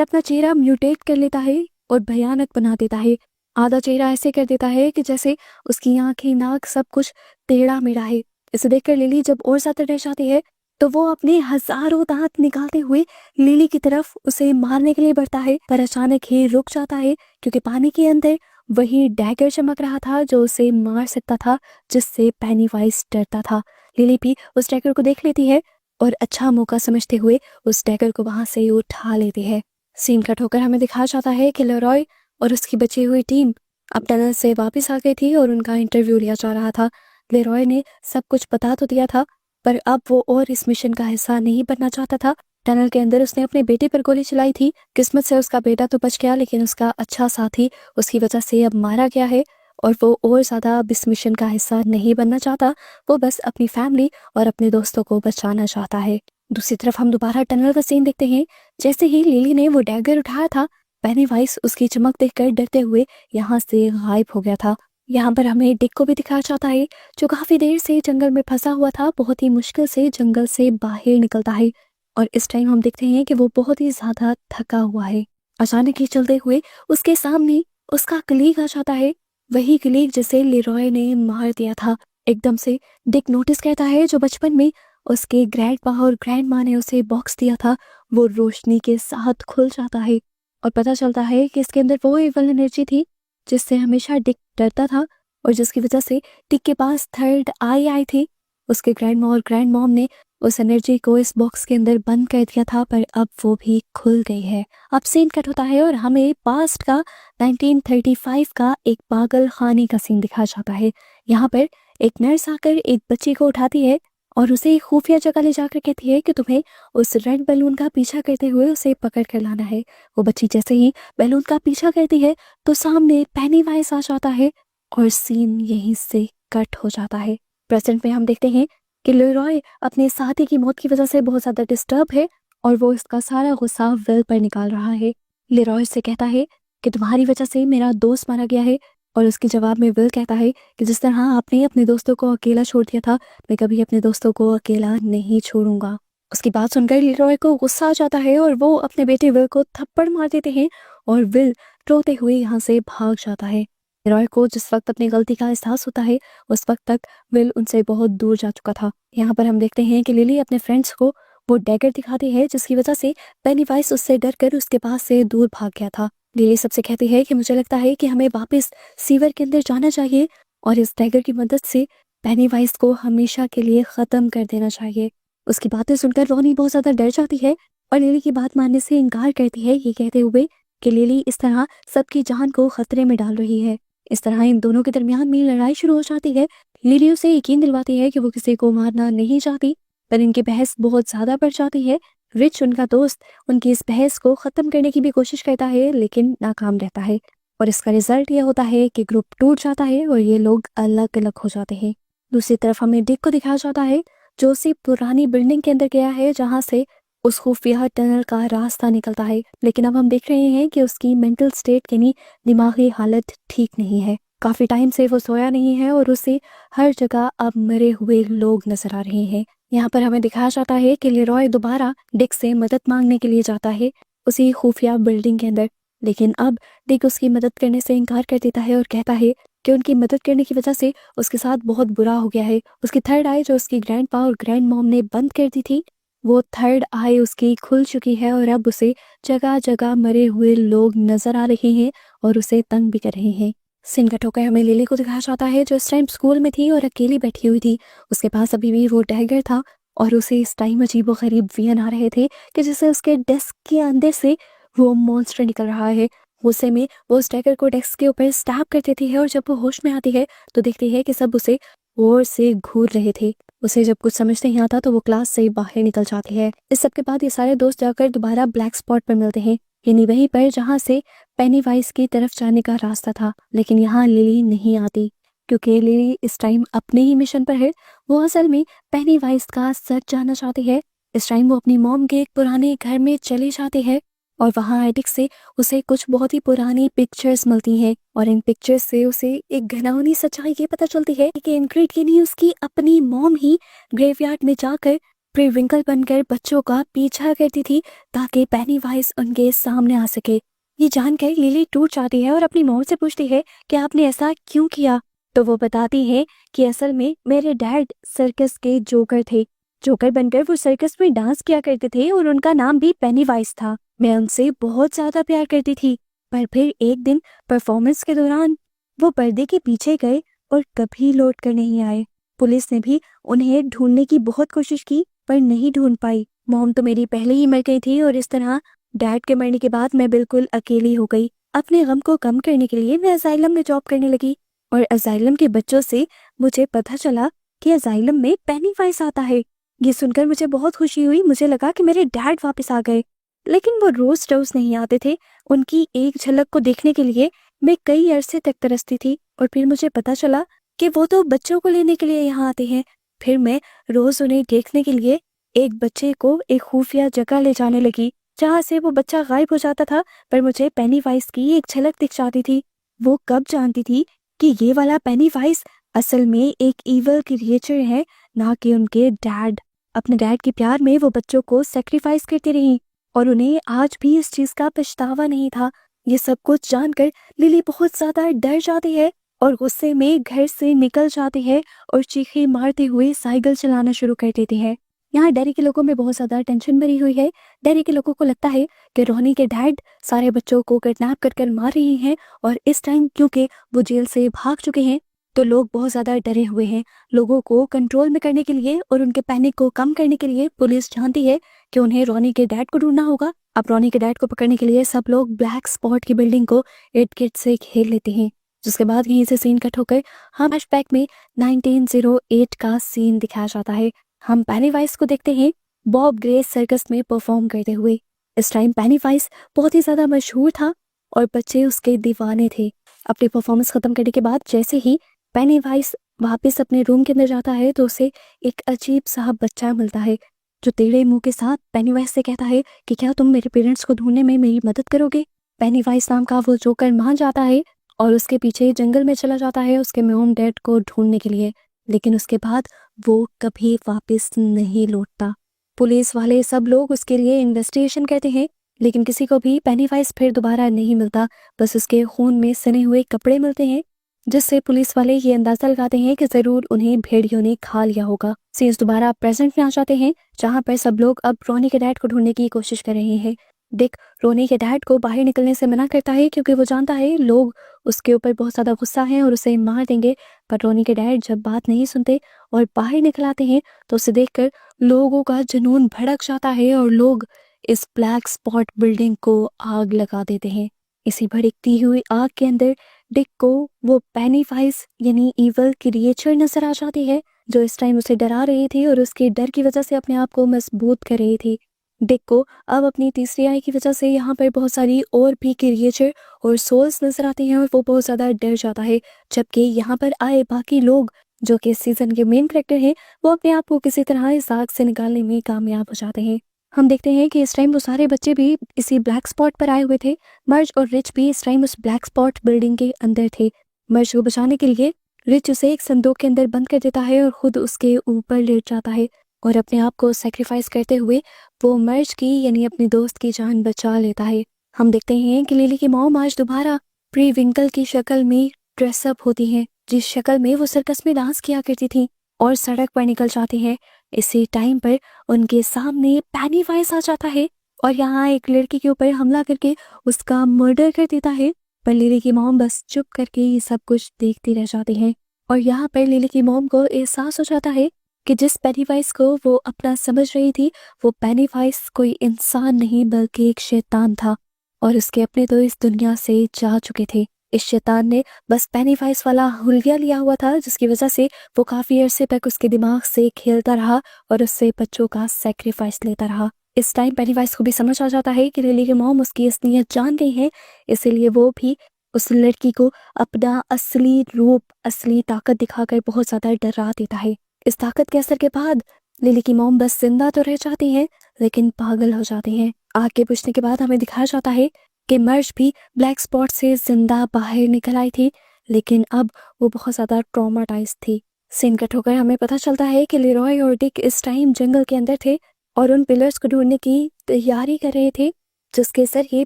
अपना चेहरा म्यूटेट कर लेता है और भयानक बना देता है। आधा चेहरा ऐसे कर देता है कि जैसे उसकी आंखें, नाक सब कुछ टेढ़ा मेढ़ा है। इसे देखकर लिली जब और ज्यादा डर जाती है तो वो अपने हजारों दांत निकालते हुए लिली की तरफ उसे मारने के लिए बढ़ता है, पर अचानक ही रुक जाता है क्योंकि पानी के अंदर वही डैगर चमक रहा था जो उसे मार सकता था, जिससे पेनीवाइज डरता था। लिली भी उस डैगर को देख लेती है और अच्छा मौका समझते हुए उस डैगर को वहां से उठा लेती है। सीन कट होकर हमें दिखाया जाता है कि लेरॉय और उसकी बची हुई टीम अब टनल से वापस आ गई थी और उनका इंटरव्यू लिया जा रहा था। लेरॉय ने सब कुछ बता तो दिया था, पर अब वो और इस मिशन का हिस्सा नहीं बनना चाहता था। टनल के अंदर उसने अपने बेटे पर गोली चलाई थी। किस्मत से उसका बेटा तो बच गया, लेकिन उसका अच्छा साथी उसकी वजह से अब मारा गया है और वो और ज्यादा अब इस मिशन का हिस्सा नहीं बनना चाहता। वो बस अपनी फैमिली और अपने दोस्तों को बचाना चाहता है। दूसरी तरफ हम दोबारा टनल का सीन देखते हैं। जैसे ही लिली ने वो डैगर उठाया था, पेनीवाइज उसकी चमक देखकर डरते हुए यहाँ से गायब हो गया था। यहाँ पर हमें डिक को भी दिखाया जाता है जो काफी देर से जंगल में फंसा हुआ था। बहुत ही मुश्किल से जंगल से बाहर निकलता है और इस टाइम हम देखते हैं कि वो बहुत ही ज्यादा थका हुआ है। अचानक ही चलते हुए उसके सामने उसका कलीग आ जाता है, वही कलीग जिसे लेरॉय ने मार दिया था। एकदम से डिक नोटिस करता है जो बचपन में उसके ग्रैंडपा और ग्रैंड माँ ने उसे बॉक्स दिया था, वो रोशनी के साथ खुल जाता है और पता चलता है कि इसके अंदर वो एविल एनर्जी थी जिससे हमेशा डिक डरता था और जिसकी वजह से डिक के पास थर्ड आई थी। उसके ग्रैंड माँ और ग्रैंड मॉम ने उस एनर्जी को इस बॉक्स के अंदर बंद कर दिया था, पर अब वो भी खुल गई है। अब सीन कट होता है और हमें पास्ट का 1935 का एक पागल खाने का सीन दिखाया जाता है। यहाँ पर एक नर्स आकर एक बच्ची को उठाती है और उसे एक खुफिया जगह ले जाकर कहती है कि तुम्हें उस रेड बैलून का पीछा करते हुए उसे पकड़ कर लाना है। वो बच्ची जैसे ही बैलून का पीछा करती है तो सामने पेनीवाइज आ जाता है और सीन यहीं से कट हो जाता है। प्रेजेंट में हम देखते हैं कि लेरॉय अपने साथी की मौत की वजह से बहुत ज्यादा डिस्टर्ब है और वो इसका सारा गुस्सा विल पर निकाल रहा है। लेरॉय से कहता है कि तुम्हारी वजह से मेरा दोस्त मारा गया है और उसके जवाब में विल कहता है कि जिस तरह आपने अपने दोस्तों को अकेला छोड़ दिया था, मैं कभी अपने दोस्तों को अकेला नहीं छोड़ूंगा। उसकी बात सुनकर लेरॉय को गुस्सा आ जाता है और वो अपने बेटे विल को थप्पड़ मार देते हैं और विल रोते हुए यहाँ से भाग जाता है। लेरॉय को जिस वक्त अपनी गलती का एहसास होता है उस वक्त तक विल उनसे बहुत दूर जा चुका था। यहाँ पर हम देखते हैं कि लिली अपने फ्रेंड्स को वो डैगर दिखाती है जिसकी वजह से पेनीवाइज उससे डरकर उसके पास से दूर भाग गया था। लिली सबसे कहती है कि मुझे लगता है कि हमें वापस सीवर के अंदर जाना चाहिए और इस डैगर की मदद से पेनीवाइज को हमेशा के लिए खत्म कर देना चाहिए। उसकी बातें सुनकर रोनी बहुत ज्यादा डर जाती है और लिली की बात मानने से इनकार करती है, ये कहते हुए कि लिली इस तरह सबकी जान को खतरे में डाल रही है। इस तरह इन दोनों के दरमियान में लड़ाई शुरू हो जाती है। लिली उसे यकीन दिलवाती है कि वो किसी को मारना नहीं चाहती, पर इनकी बहस बहुत ज्यादा बढ़ जाती है। रिच उनका दोस्त उनकी इस बहस को खत्म करने की भी कोशिश करता है लेकिन नाकाम रहता है और इसका रिजल्ट ये होता है कि ग्रुप टूट जाता है और ये लोग अलग अलग हो जाते हैं। दूसरी तरफ हमें डिक को दिखाया जाता है जो उसी पुरानी बिल्डिंग के अंदर गया है जहाँ से उस खुफिया टनल का रास्ता निकलता है, लेकिन अब हम देख रहे हैं कि उसकी मेंटल स्टेट यानी दिमागी हालत ठीक नहीं है। काफी टाइम से वो सोया नहीं है और उसे हर जगह अब मरे हुए लोग नजर आ रहे हैं। यहाँ पर हमें दिखाया जाता है कि लेरॉय दोबारा डिक से मदद मांगने के लिए जाता है उसी खुफिया बिल्डिंग के अंदर, लेकिन अब डिक उसकी मदद करने से इनकार कर देता है और कहता है कि उनकी मदद करने की वजह से उसके साथ बहुत बुरा हो गया है। उसकी थर्ड आई जो उसकी ग्रैंडपा और ग्रैंड मॉम ने बंद कर दी थी, वो थर्ड आई उसकी खुल चुकी है और अब उसे जगह जगह मरे हुए लोग नजर आ रहे हैं और उसे तंग भी कर रहे हैं। सीन कट होकर हमें लिली को दिखाया जाता है जो इस टाइम स्कूल में थी और अकेली बैठी हुई थी। उसके पास अभी भी वो डैगर था और उसे इस टाइम अजीबोगरीब विजन आ रहे थे कि जैसे उसके डेस्क के अंदर से वो मॉन्स्टर निकल रहा है। गुस्से में वो उस डैगर को डेस्क के ऊपर स्टैब कर देती है और जब वो होश में आती है तो देखती है कि सब उसे और से घूर रहे थे। उसे जब कुछ समझ नहीं आता तो वो क्लास से बाहर निकल जाती है। इस सब के बाद ये सारे दोस्त जाकर दोबारा ब्लैक स्पॉट पर मिलते हैं, यानी वहीं पर जहाँ से पेनीवाइज की तरफ जाने का रास्ता था, लेकिन यहाँ लिली नहीं आती क्योंकि लिली इस टाइम अपने ही मिशन पर है। वो असल में पेनीवाइज का सच जानना चाहती है। इस टाइम वो अपनी मॉम के एक पुराने घर में चली जाती है और वहाँ एडिक से उसे कुछ बहुत ही पुरानी पिक्चर्स मिलती हैं और इन पिक्चर्स से उसे एक घिनौनी सच्चाई ये पता चलती है कि इनग्रिड के लिए उसकी अपनी मॉम ही ग्रेवयार्ड में जाकर प्रिविंकल बनकर बच्चों का पीछा करती थी ताकि पेनीवाइज उनके सामने आ सके। ये जानकर लिली टूट जाती है और अपनी मॉम से पूछती है कि आपने ऐसा क्यों किया, तो वो बताती है कि असल में मेरे डैड सर्कस के जोकर थे जोकर बनकर वो सर्कस में डांस किया करते थे और उनका नाम भी पेनीवाइज था। मैं उनसे बहुत ज्यादा प्यार करती थी, पर फिर एक दिन परफॉर्मेंस के दौरान वो पर्दे के पीछे गए और कभी लौट कर नहीं आए। पुलिस ने भी उन्हें ढूंढने की बहुत कोशिश की पर नहीं ढूंढ पाई। मॉम तो मेरी पहले ही मर गई थी और इस तरह डैड के मरने के बाद मैं बिल्कुल अकेली हो गई। अपने गम को कम करने के लिए मैं असाइलम में जॉब करने लगी और असाइलम के बच्चों से मुझे पता चला कि असाइलम में पेनीवाइज आता है। ये सुनकर मुझे बहुत खुशी हुई। मुझे लगा कि मेरे डैड वापस आ गए, लेकिन वो रोज नहीं आते थे। उनकी एक झलक को देखने के लिए मैं कई अरसे तक तरसती थी और फिर मुझे पता चला कि वो तो बच्चों को लेने के लिए यहाँ आते हैं। फिर मैं रोज उन्हें देखने के लिए एक बच्चे को एक खुफिया जगह ले जाने लगी जहाँ से वो बच्चा गायब हो जाता था, पर मुझे पेनीवाइज की एक झलक दिख जाती थी। वो कब जानती थी कि ये वाला पेनीवाइज असल में एक ईवल क्रिएचर है, ना कि उनके डैड। अपने डैड के प्यार में वो बच्चों को सेक्रीफाइस करती रही और उन्हें आज भी इस चीज का पछतावा नहीं था। ये सब कुछ जानकर लिली बहुत ज्यादा डर जाती है और गुस्से में घर से निकल जाती है और चीखें मारते हुए साइकिल चलाना शुरू कर देती है। यहाँ डेरी के लोगों में बहुत ज्यादा टेंशन भरी हुई है। डेरी के लोगों को लगता है कि रोनी के डैड सारे बच्चों को किडनैप कर मार रही हैं और इस टाइम क्योंकि वो जेल से भाग चुके हैं तो लोग बहुत ज्यादा डरे हुए हैं। लोगों को कंट्रोल में करने के लिए और उनके पैनिक को कम करने के लिए पुलिस जानती है कि उन्हें रोनी के डैड को ढूंढना होगा। अब रोनी के डैड को पकड़ने के लिए सब लोग ब्लैक स्पॉट की बिल्डिंग को इट किट से घेर लेते हैं। जिसके बाद यहीं से सीन कट होकर हम फ्लैशबैक में 1908 का सीन दिखाया जाता है। हम पेनीवाइज को देखते हैं बॉब ग्रे सर्कस में परफॉर्म करते हुए। इस टाइम पेनीवाइज बहुत ही ज्यादा मशहूर था और बच्चे उसके दीवाने थे। अपनी परफॉर्मेंस खत्म करने के बाद जैसे ही पेनीवाइज वापस अपने रूम के अंदर जाता है तो उसे एक अजीब सा बच्चा मिलता है जो टेढ़े मुंह के साथ पेनीवाइज से कहता है कि क्या तुम मेरे पेरेंट्स को ढूंढने में मेरी मदद करोगे। पेनीवाइज नाम का वो जोकर मान जाता है और उसके पीछे जंगल में चला जाता है उसके मॉम डैड को ढूंढने के लिए, लेकिन उसके बाद वो कभी वापस नहीं लौटता। पुलिस वाले सब लोग उसके लिए इन्वेस्टिगेशन करते हैं, लेकिन किसी को भी पेनीवाइज फिर दोबारा नहीं मिलता। बस उसके खून में सने हुए कपड़े मिलते हैं, जिससे पुलिस वाले ये अंदाजा लगाते हैं कि जरूर उन्हें भेड़ियों ने खा लिया होगा। सीन्स दोबारा प्रेजेंट में आ जाते हैं जहाँ पर सब लोग अब रोनी के डैड को ढूंढने की कोशिश कर रहे हैं। डिक रोनी के डैड को बाहर निकलने से मना करता है क्योंकि वो जानता है लोग उसके ऊपर बहुत ज्यादा गुस्सा है और उसे मार देंगे। पर रोनी के डैड जब बात नहीं सुनते और बाहर निकल आते हैं तो उसे देखकर लोगों का जुनून भड़क जाता है और लोग इस ब्लैक स्पॉट बिल्डिंग को आग लगा देते हैं। इसी भड़कती हुई आग के अंदर डिक को वो पेनीवाइज यानी ईवल क्रिएचर नजर आ जाती है जो इस टाइम उसे डरा रही थी और उसके डर की वजह से अपने आप को मजबूत कर रही थी। डिक को अब अपनी तीसरी आई की वजह से यहाँ पर बहुत सारी और भी क्रिएचर और सोल्स नजर आती हैं और वो बहुत ज्यादा डर जाता है। जबकि यहाँ पर आए बाकी लोग जो कि इस सीजन के मेन कैरेक्टर हैं वो अपने आप को किसी तरह इस आग से निकालने में कामयाब हो जाते हैं। हम देखते हैं कि इस टाइम वो सारे बच्चे भी इसी ब्लैक स्पॉट पर आए हुए थे। मर्ज और रिच भी इस टाइम उस ब्लैक स्पॉट बिल्डिंग के अंदर थे। मर्ज को बचाने के लिए रिच उसे एक संदूक के अंदर बंद कर देता है और खुद उसके ऊपर लेट जाता है और अपने आप को सेक्रीफाइस करते हुए वो मर्ज की यानी अपने दोस्त की जान बचा लेता है। हम देखते हैं कि लिली की मॉम आज दोबारा प्री विंकल की शक्ल में ड्रेसअप होती है, जिस शक्ल में वो सर्कस में डांस किया करती थी, और सड़क पर निकल जाती है। इसी टाइम पर उनके सामने पेनीवाइज आ जाता है और यहाँ एक लड़की के ऊपर हमला करके उसका मर्डर कर देता है। पर लिली की मॉम बस चुप करके ये सब कुछ देखती रह जाती है और यहाँ पर लिली की मॉम को एहसास हो जाता है कि जिस पेनीवाइज को वो अपना समझ रही थी वो पेनीवाइज कोई इंसान नहीं बल्कि एक शैतान था और उसके अपने तो इस दुनिया से जा चुके थे। इस शैतान ने बस पेनीवाइज वाला हुलिया लिया हुआ था जिसकी वजह से वो काफी अरसे तक उसके दिमाग से खेलता रहा और उससे बच्चों का सेक्रीफाइस लेता रहा। इस टाइम पेनीवाइज को भी समझ आ जाता है कि लिली की मॉम उसकी असलियत जान गई है, इसीलिए वो भी उस लड़की को अपना असली रूप असली ताकत दिखाकर बहुत ज्यादा डरा देता है। इस ताकत के असर के बाद लिली की मॉम बस जिंदा तो रह जाती है लेकिन पागल हो जाती है। आग के बुझने के बाद हमें दिखाया जाता है कि मर्ज भी ब्लैक स्पॉट से जिंदा बाहर निकल आई थी, लेकिन अब वो बहुत ज्यादा ट्रॉमाटाइज थी। सीन कट होकर हमें पता चलता है कि लेरॉय और डिक इस टाइम जंगल के अंदर थे और उन पिलर्स को ढूंढने की तैयारी कर रहे थे जिसके जरिए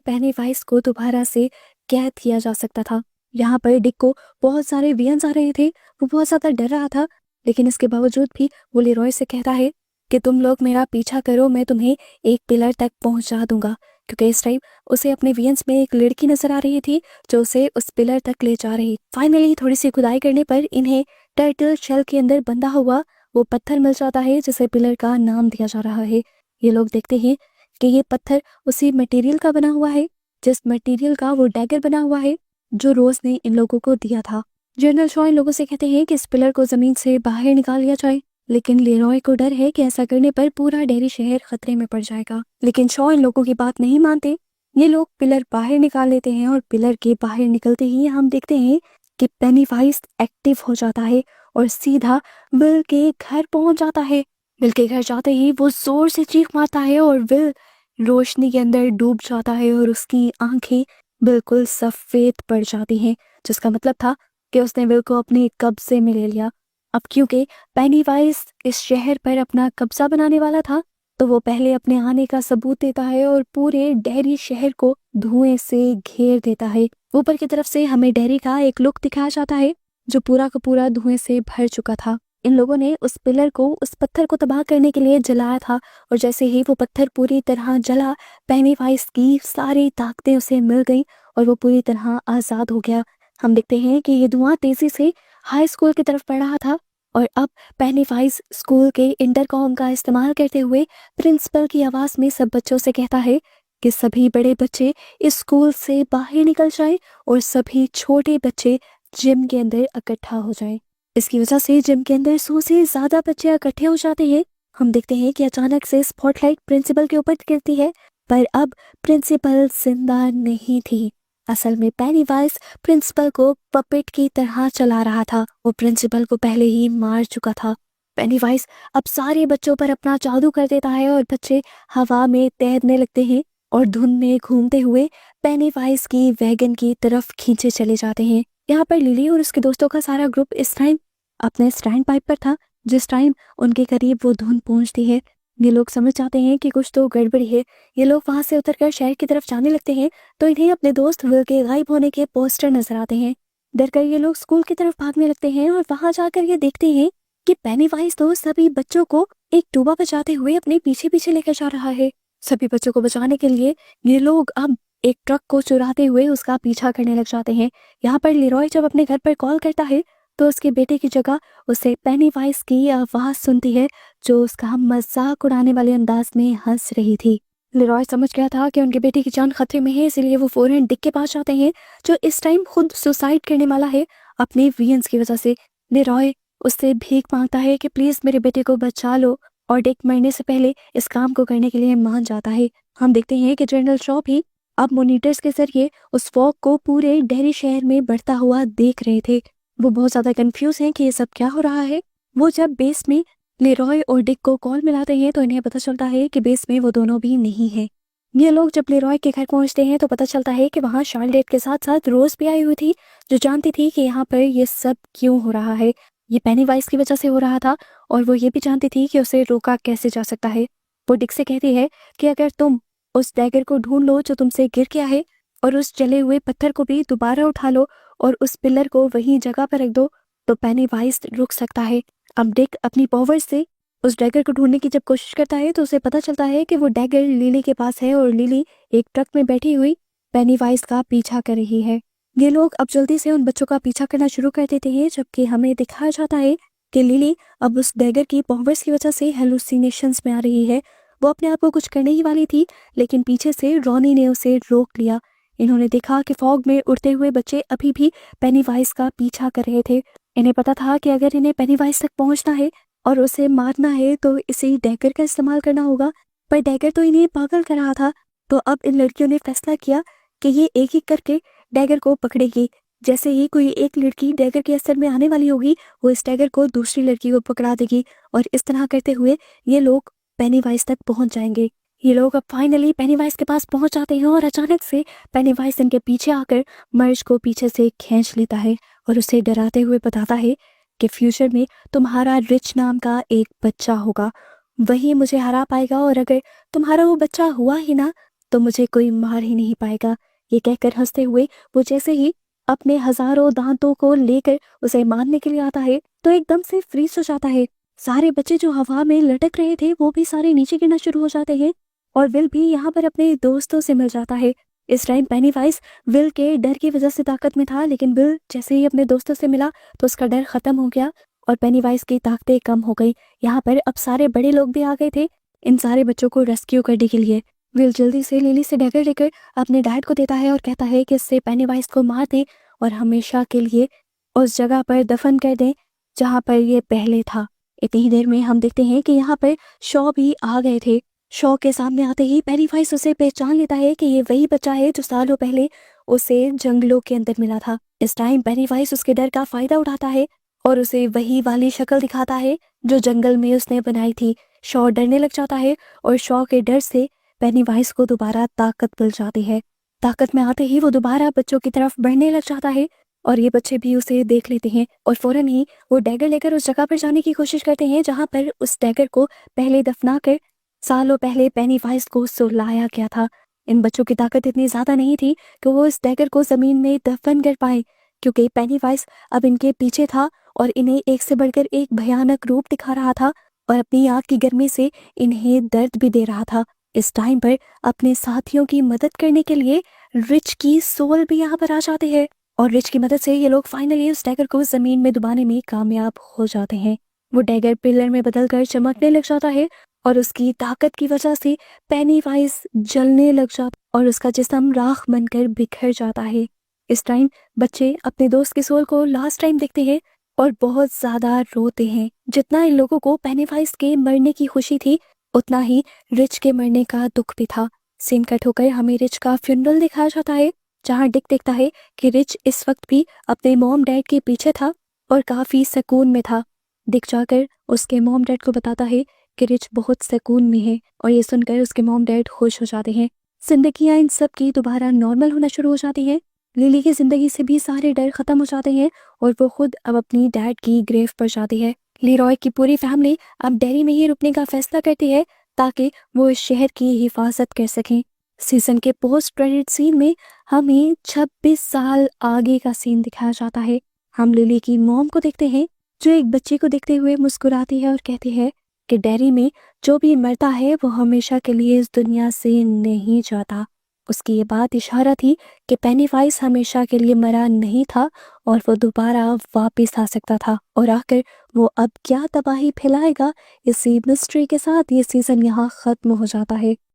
पेनीवाइज को दोबारा से कैद किया जा सकता था। यहाँ पर डिक को बहुत सारे वियंस आ रहे थे, वो बहुत ज्यादा डर रहा था, लेकिन इसके बावजूद भी वो लेरॉय से कहता है कि तुम लोग मेरा पीछा करो, मैं तुम्हें एक पिलर तक पहुंचा दूंगा। क्योंकि इस टाइम उसे अपने वियंस में एक लड़की नजर आ रही थी जो उसे उस पिलर तक ले जा रही। फाइनली थोड़ी सी खुदाई करने पर इन्हें टर्टल शेल के अंदर बंधा हुआ वो पत्थर मिल जाता है जिसे पिलर का नाम दिया जा रहा है। ये लोग देखते हैं कि ये पत्थर उसी मटेरियल का बना हुआ है जिस मटेरियल का वो डैगर बना हुआ है जो रोज ने इन लोगों को दिया था। जनरल शॉ इन लोगों से कहते हैं कि इस पिलर को जमीन से बाहर निकाल लिया जाए, लेकिन लेरॉय को डर है कि ऐसा करने पर पूरा डेरी शहर खतरे में पड़ जाएगा। लेकिन शॉ इन लोगों की बात नहीं मानते। ये लोग पिलर बाहर निकाल लेते हैं और पिलर के बाहर निकलते ही हम देखते हैं कि पेनीवाइज एक्टिव हो जाता है और सीधा विल के घर पहुंच जाता है। विल के घर जाते ही वो जोर से चीख मारता है और विल रोशनी के अंदर डूब जाता है और उसकी आंखें बिल्कुल सफेद पड़ जाती हैं, जिसका मतलब था कि उसने विल को अपने कब्जे में ले लिया। अब क्योंकि पेनीवाइज इस शहर पर अपना कब्जा बनाने वाला था तो वो पहले अपने आने का सबूत देता है और पूरे डेरी शहर को धुएं से घेर देता है। ऊपर की तरफ से हमें डेरी का एक लुक दिखाया जाता है जो पूरा का पूरा धुएं से भर चुका था। इन लोगों ने उस पिलर को, उस पत्थर को तबाह करने के लिए जलाया था और जैसे ही वो पत्थर पूरी तरह जला, पेनीवाइज की सारी ताकतें उसे मिल गई और वो पूरी तरह आजाद हो गया। हम देखते हैं कि ये धुआं तेजी से हाई स्कूल की तरफ बढ़ रहा था और अब पेनीवाइज स्कूल के इंटरकॉम का इस्तेमाल करते हुए प्रिंसिपल की आवाज में सब बच्चों से कहता है कि सभी बड़े बच्चे इस स्कूल से बाहर निकल जाएं और सभी छोटे बच्चे जिम के अंदर इकट्ठा हो जाएं। इसकी वजह से जिम के अंदर 100 से ज्यादा बच्चे इकट्ठे हो जाते हैं। हम देखते हैं कि अचानक से स्पॉटलाइट प्रिंसिपल के ऊपर गिरती है, पर अब प्रिंसिपल जिंदा नहीं थी। असल में पेनीवाइज प्रिंसिपल को पपेट की तरह चला रहा था। वो प्रिंसिपल को पहले ही मार चुका था। पेनीवाइज अब सारे बच्चों पर अपना जादू कर देता है और बच्चे हवा में तैरने लगते हैं और धुंध में घूमते हुए पेनीवाइज की वैगन की तरफ खींचे चले जाते हैं। यहाँ पर लिली और उसके दोस्तों का सारा ग्रुप इस टाइम अपने स्टैंड पाइप पर था जिस टाइम उनके करीब वो धुंध पहुंचती है। ये लोग समझ जाते हैं कि कुछ तो गड़बड़ी है। ये लोग वहां से उतरकर शहर की तरफ जाने लगते हैं तो इन्हें अपने दोस्त विल के गायब होने के पोस्टर नजर आते हैं। डरकर ये लोग स्कूल की तरफ भागने लगते हैं और वहां जाकर ये देखते हैं कि पेनीवाइज तो सभी बच्चों को एक टूबा बचाते हुए अपने पीछे पीछे लेकर जा रहा है। सभी बच्चों को बचाने के लिए ये लोग अब एक ट्रक को चुराते हुए उसका पीछा करने लग जाते हैं। यहाँ पर लेरॉय जब अपने घर पर कॉल करता है तो उसके बेटे की जगह उसे पेनीवाइज की आवाज सुनती है जो उसका मजाक उड़ाने वाले अंदाज में हंस रही थी। लेरॉय समझ गया था कि उनके बेटे की जान खतरे में है, इसलिए वो फौरन डिक के पास जाते हैं जो इस टाइम खुद सुसाइड करने वाला है अपने वियंस की वजह से। लेरॉय उससे भीख मांगता है कि प्लीज मेरे बेटे को बचा लो और डिक मरने से पहले इस काम को करने के लिए मान जाता है। हम देखते हैं कि जनरल शॉ भी अब मॉनिटर्स के जरिए उस फॉग को पूरे डेरी शहर में बढ़ता हुआ देख रहे थे। वो बहुत ज्यादा कंफ्यूज हैं कि ये सब क्या हो रहा है। वो जब बेस में लेरॉय और डिक को कॉल मिलाते हैं तो इन्हें पता चलता है कि बेस में वो दोनों भी नहीं है। ये लोग जब लेरॉय के घर पहुंचते हैं तो पता चलता है कि वहाँ शार्लेट के साथ साथ रोज भी आई हुई थी जो जानती थी कि यहाँ पर ये सब क्यों हो रहा है। ये पेनीवाइज की वजह से हो रहा था और वो ये भी जानती थी कि उसे रोका कैसे जा सकता है। वो डिक से कहती है कि अगर तुम उस डैगर को ढूंढ लो जो तुमसे गिर गया है और उस जले हुए पत्थर को भी दोबारा उठा लो और उस पिलर को वही जगह पर रख दो तो पेनीवाइज रुक सकता है। अब डिक अपनी पावर से उस डैगर को ढूंढने की जब कोशिश करता है तो उसे पता चलता है कि वो डैगर लिली के पास है और लिली एक ट्रक में बैठी हुई पेनीवाइज का पीछा कर रही है। ये लोग अब जल्दी से उन बच्चों का पीछा करना शुरू कर देते हैं जबकि हमें दिखाया जाता है कि लिली अब उस डैगर की पावर्स की वजह से हेलुसिनेशंस में आ रही है। वो अपने आप को कुछ करने ही वाली थी लेकिन पीछे से रॉनी ने उसे रोक लिया। इन्होंने देखा कि फॉग में उड़ते हुए बच्चे अभी भी पेनीवाइज का पीछा कर रहे थे। इन्हें पता था कि अगर इन्हें पेनीवाइज तक पहुंचना है और उसे मारना है तो इसी डैगर का इस्तेमाल करना होगा, पर डैगर तो इन्हें पागल कर रहा था। तो अब इन लड़कियों ने फैसला किया कि ये एक एक करके डैगर को पकड़ेगी। जैसे ही कोई एक लड़की डैगर के असर में आने वाली होगी वो इस डैगर को दूसरी लड़की को पकड़ा देगी और इस तरह करते हुए ये लोग पेनीवाइज तक पहुंच जाएंगे। ये लोग अब फाइनली पेनीवाइज के पास पहुंच जाते हैं और अचानक से पेनीवाइज इनके पीछे आकर मर्ज को पीछे से खींच लेता है और उसे डराते हुए बताता है कि फ्यूचर में तुम्हारा रिच नाम का एक बच्चा होगा, वही मुझे हरा पाएगा और अगर तुम्हारा वो बच्चा हुआ ही ना तो मुझे कोई मार ही नहीं पाएगा। ये कहकर हंसते हुए वो जैसे ही अपने हजारों दांतों को लेकर उसे मारने के लिए आता है तो एकदम से फ्रीज हो जाता है। सारे बच्चे जो हवा में लटक रहे थे वो भी सारे नीचे गिरना शुरू हो जाते हैं और विल भी यहाँ पर अपने दोस्तों से मिल जाता है। इस टाइम पेनीवाइज विल के डर की वजह से ताकत में था, लेकिन विल जैसे ही अपने दोस्तों से मिला तो उसका डर खत्म हो गया और पेनीवाइज की ताकतें कम हो गई। यहाँ पर अब सारे बड़े लोग भी आ गए थे इन सारे बच्चों को रेस्क्यू करने के लिए। विल जल्दी से लिली से डैगर लेकर अपने डैड को देता है और कहता है कि इससे पेनीवाइज को मार दें और हमेशा के लिए उस जगह पर दफन कर दें जहाँ पर ये पहले था। इतनी ही देर में हम देखते हैं कि यहाँ पर शॉ भी आ गए थे। शॉ के सामने आते ही पेनीवाइज उसे पहचान लेता है कि ये वही बच्चा है जो सालों पहले उसे जंगलों के अंदर मिला था। इस टाइम पेनीवाइज उसके डर का फायदा उठाता है और उसे वही वाली शक्ल दिखाता है जो जंगल में उसने बनाई थी। शॉ डरने लग जाता है और शॉ के डर से पेनीवाइज को दोबारा ताकत मिल जाती है। ताकत में आते ही वो दोबारा बच्चों की तरफ बढ़ने लग जाता है और ये बच्चे भी उसे देख लेते हैं और फौरन ही वो डैगर लेकर उस जगह पर जाने की कोशिश करते हैं जहाँ पर उस डैगर को पहले दफना कर सालों पहले पेनीवाइज को सुलाया गया था। इन बच्चों की ताकत इतनी ज्यादा नहीं थी कि वो इस डैगर को जमीन में दफन कर पाए, क्योंकि पेनीवाइज अब इनके पीछे था और इन्हें एक से बढ़कर एक भयानक रूप दिखा रहा था और अपनी आग की गर्मी से इन्हें दर्द भी दे रहा था। इस टाइम पर अपने साथियों की मदद करने के लिए रिच की सोल भी यहाँ पर आ जाते हैं और रिच की मदद से ये लोग फाइनली उस डैगर को जमीन में दबाने में कामयाब हो जाते हैं। वो डैगर पिलर में बदलकर चमकने लग जाता है और उसकी ताकत की वजह से पेनीवाइज जलने लग जाता और उसका जिस्म राख बनकर बिखर जाता है। इस टाइम बच्चे अपने दोस्त के सोल को लास्ट टाइम देखते हैं और बहुत ज्यादा रोते हैं। जितना इन लोगों को पेनीवाइज के मरने की खुशी थी उतना ही रिच के मरने का दुख भी था। सीन कट होकर हमें रिच का फ्यूनरल दिखाया जाता है जहाँ डिक देखता है कि रिच इस वक्त भी अपने मॉम डैड के पीछे था और काफी सुकून में था। डिक जाकर उसके मॉम डैड को बताता है कि रिच बहुत सुकून में है और ये सुनकर उसके मॉम डैड खुश हो जाते हैं। जिंदगियां इन सब की दोबारा नॉर्मल होना शुरू हो जाती है। लिली की जिंदगी से भी सारे डर खत्म हो जाते हैं और वो खुद अब अपनी डैड की ग्रेव पर जाती है। लीरॉय की पूरी फैमिली अब डेरी में ही रुकने का फैसला करती है ताकि वो इस शहर की हिफाजत कर सकें। सीजन के पोस्ट क्रेडिट सीन में हमें 26 साल आगे का सीन दिखाया जाता है। हम लिली की मॉम को देखते हैं जो एक बच्चे को देखते हुए मुस्कुराती है और कहती है कि डेरी में जो भी मरता है वो हमेशा के लिए इस दुनिया से नहीं जाता। उसकी ये बात इशारा थी कि पेनीवाइज हमेशा के लिए मरा नहीं था और वो दोबारा वापस आ सकता था और आकर वो अब क्या तबाही फैलाएगा, इसी मिस्ट्री के साथ ये सीजन यहाँ खत्म हो जाता है।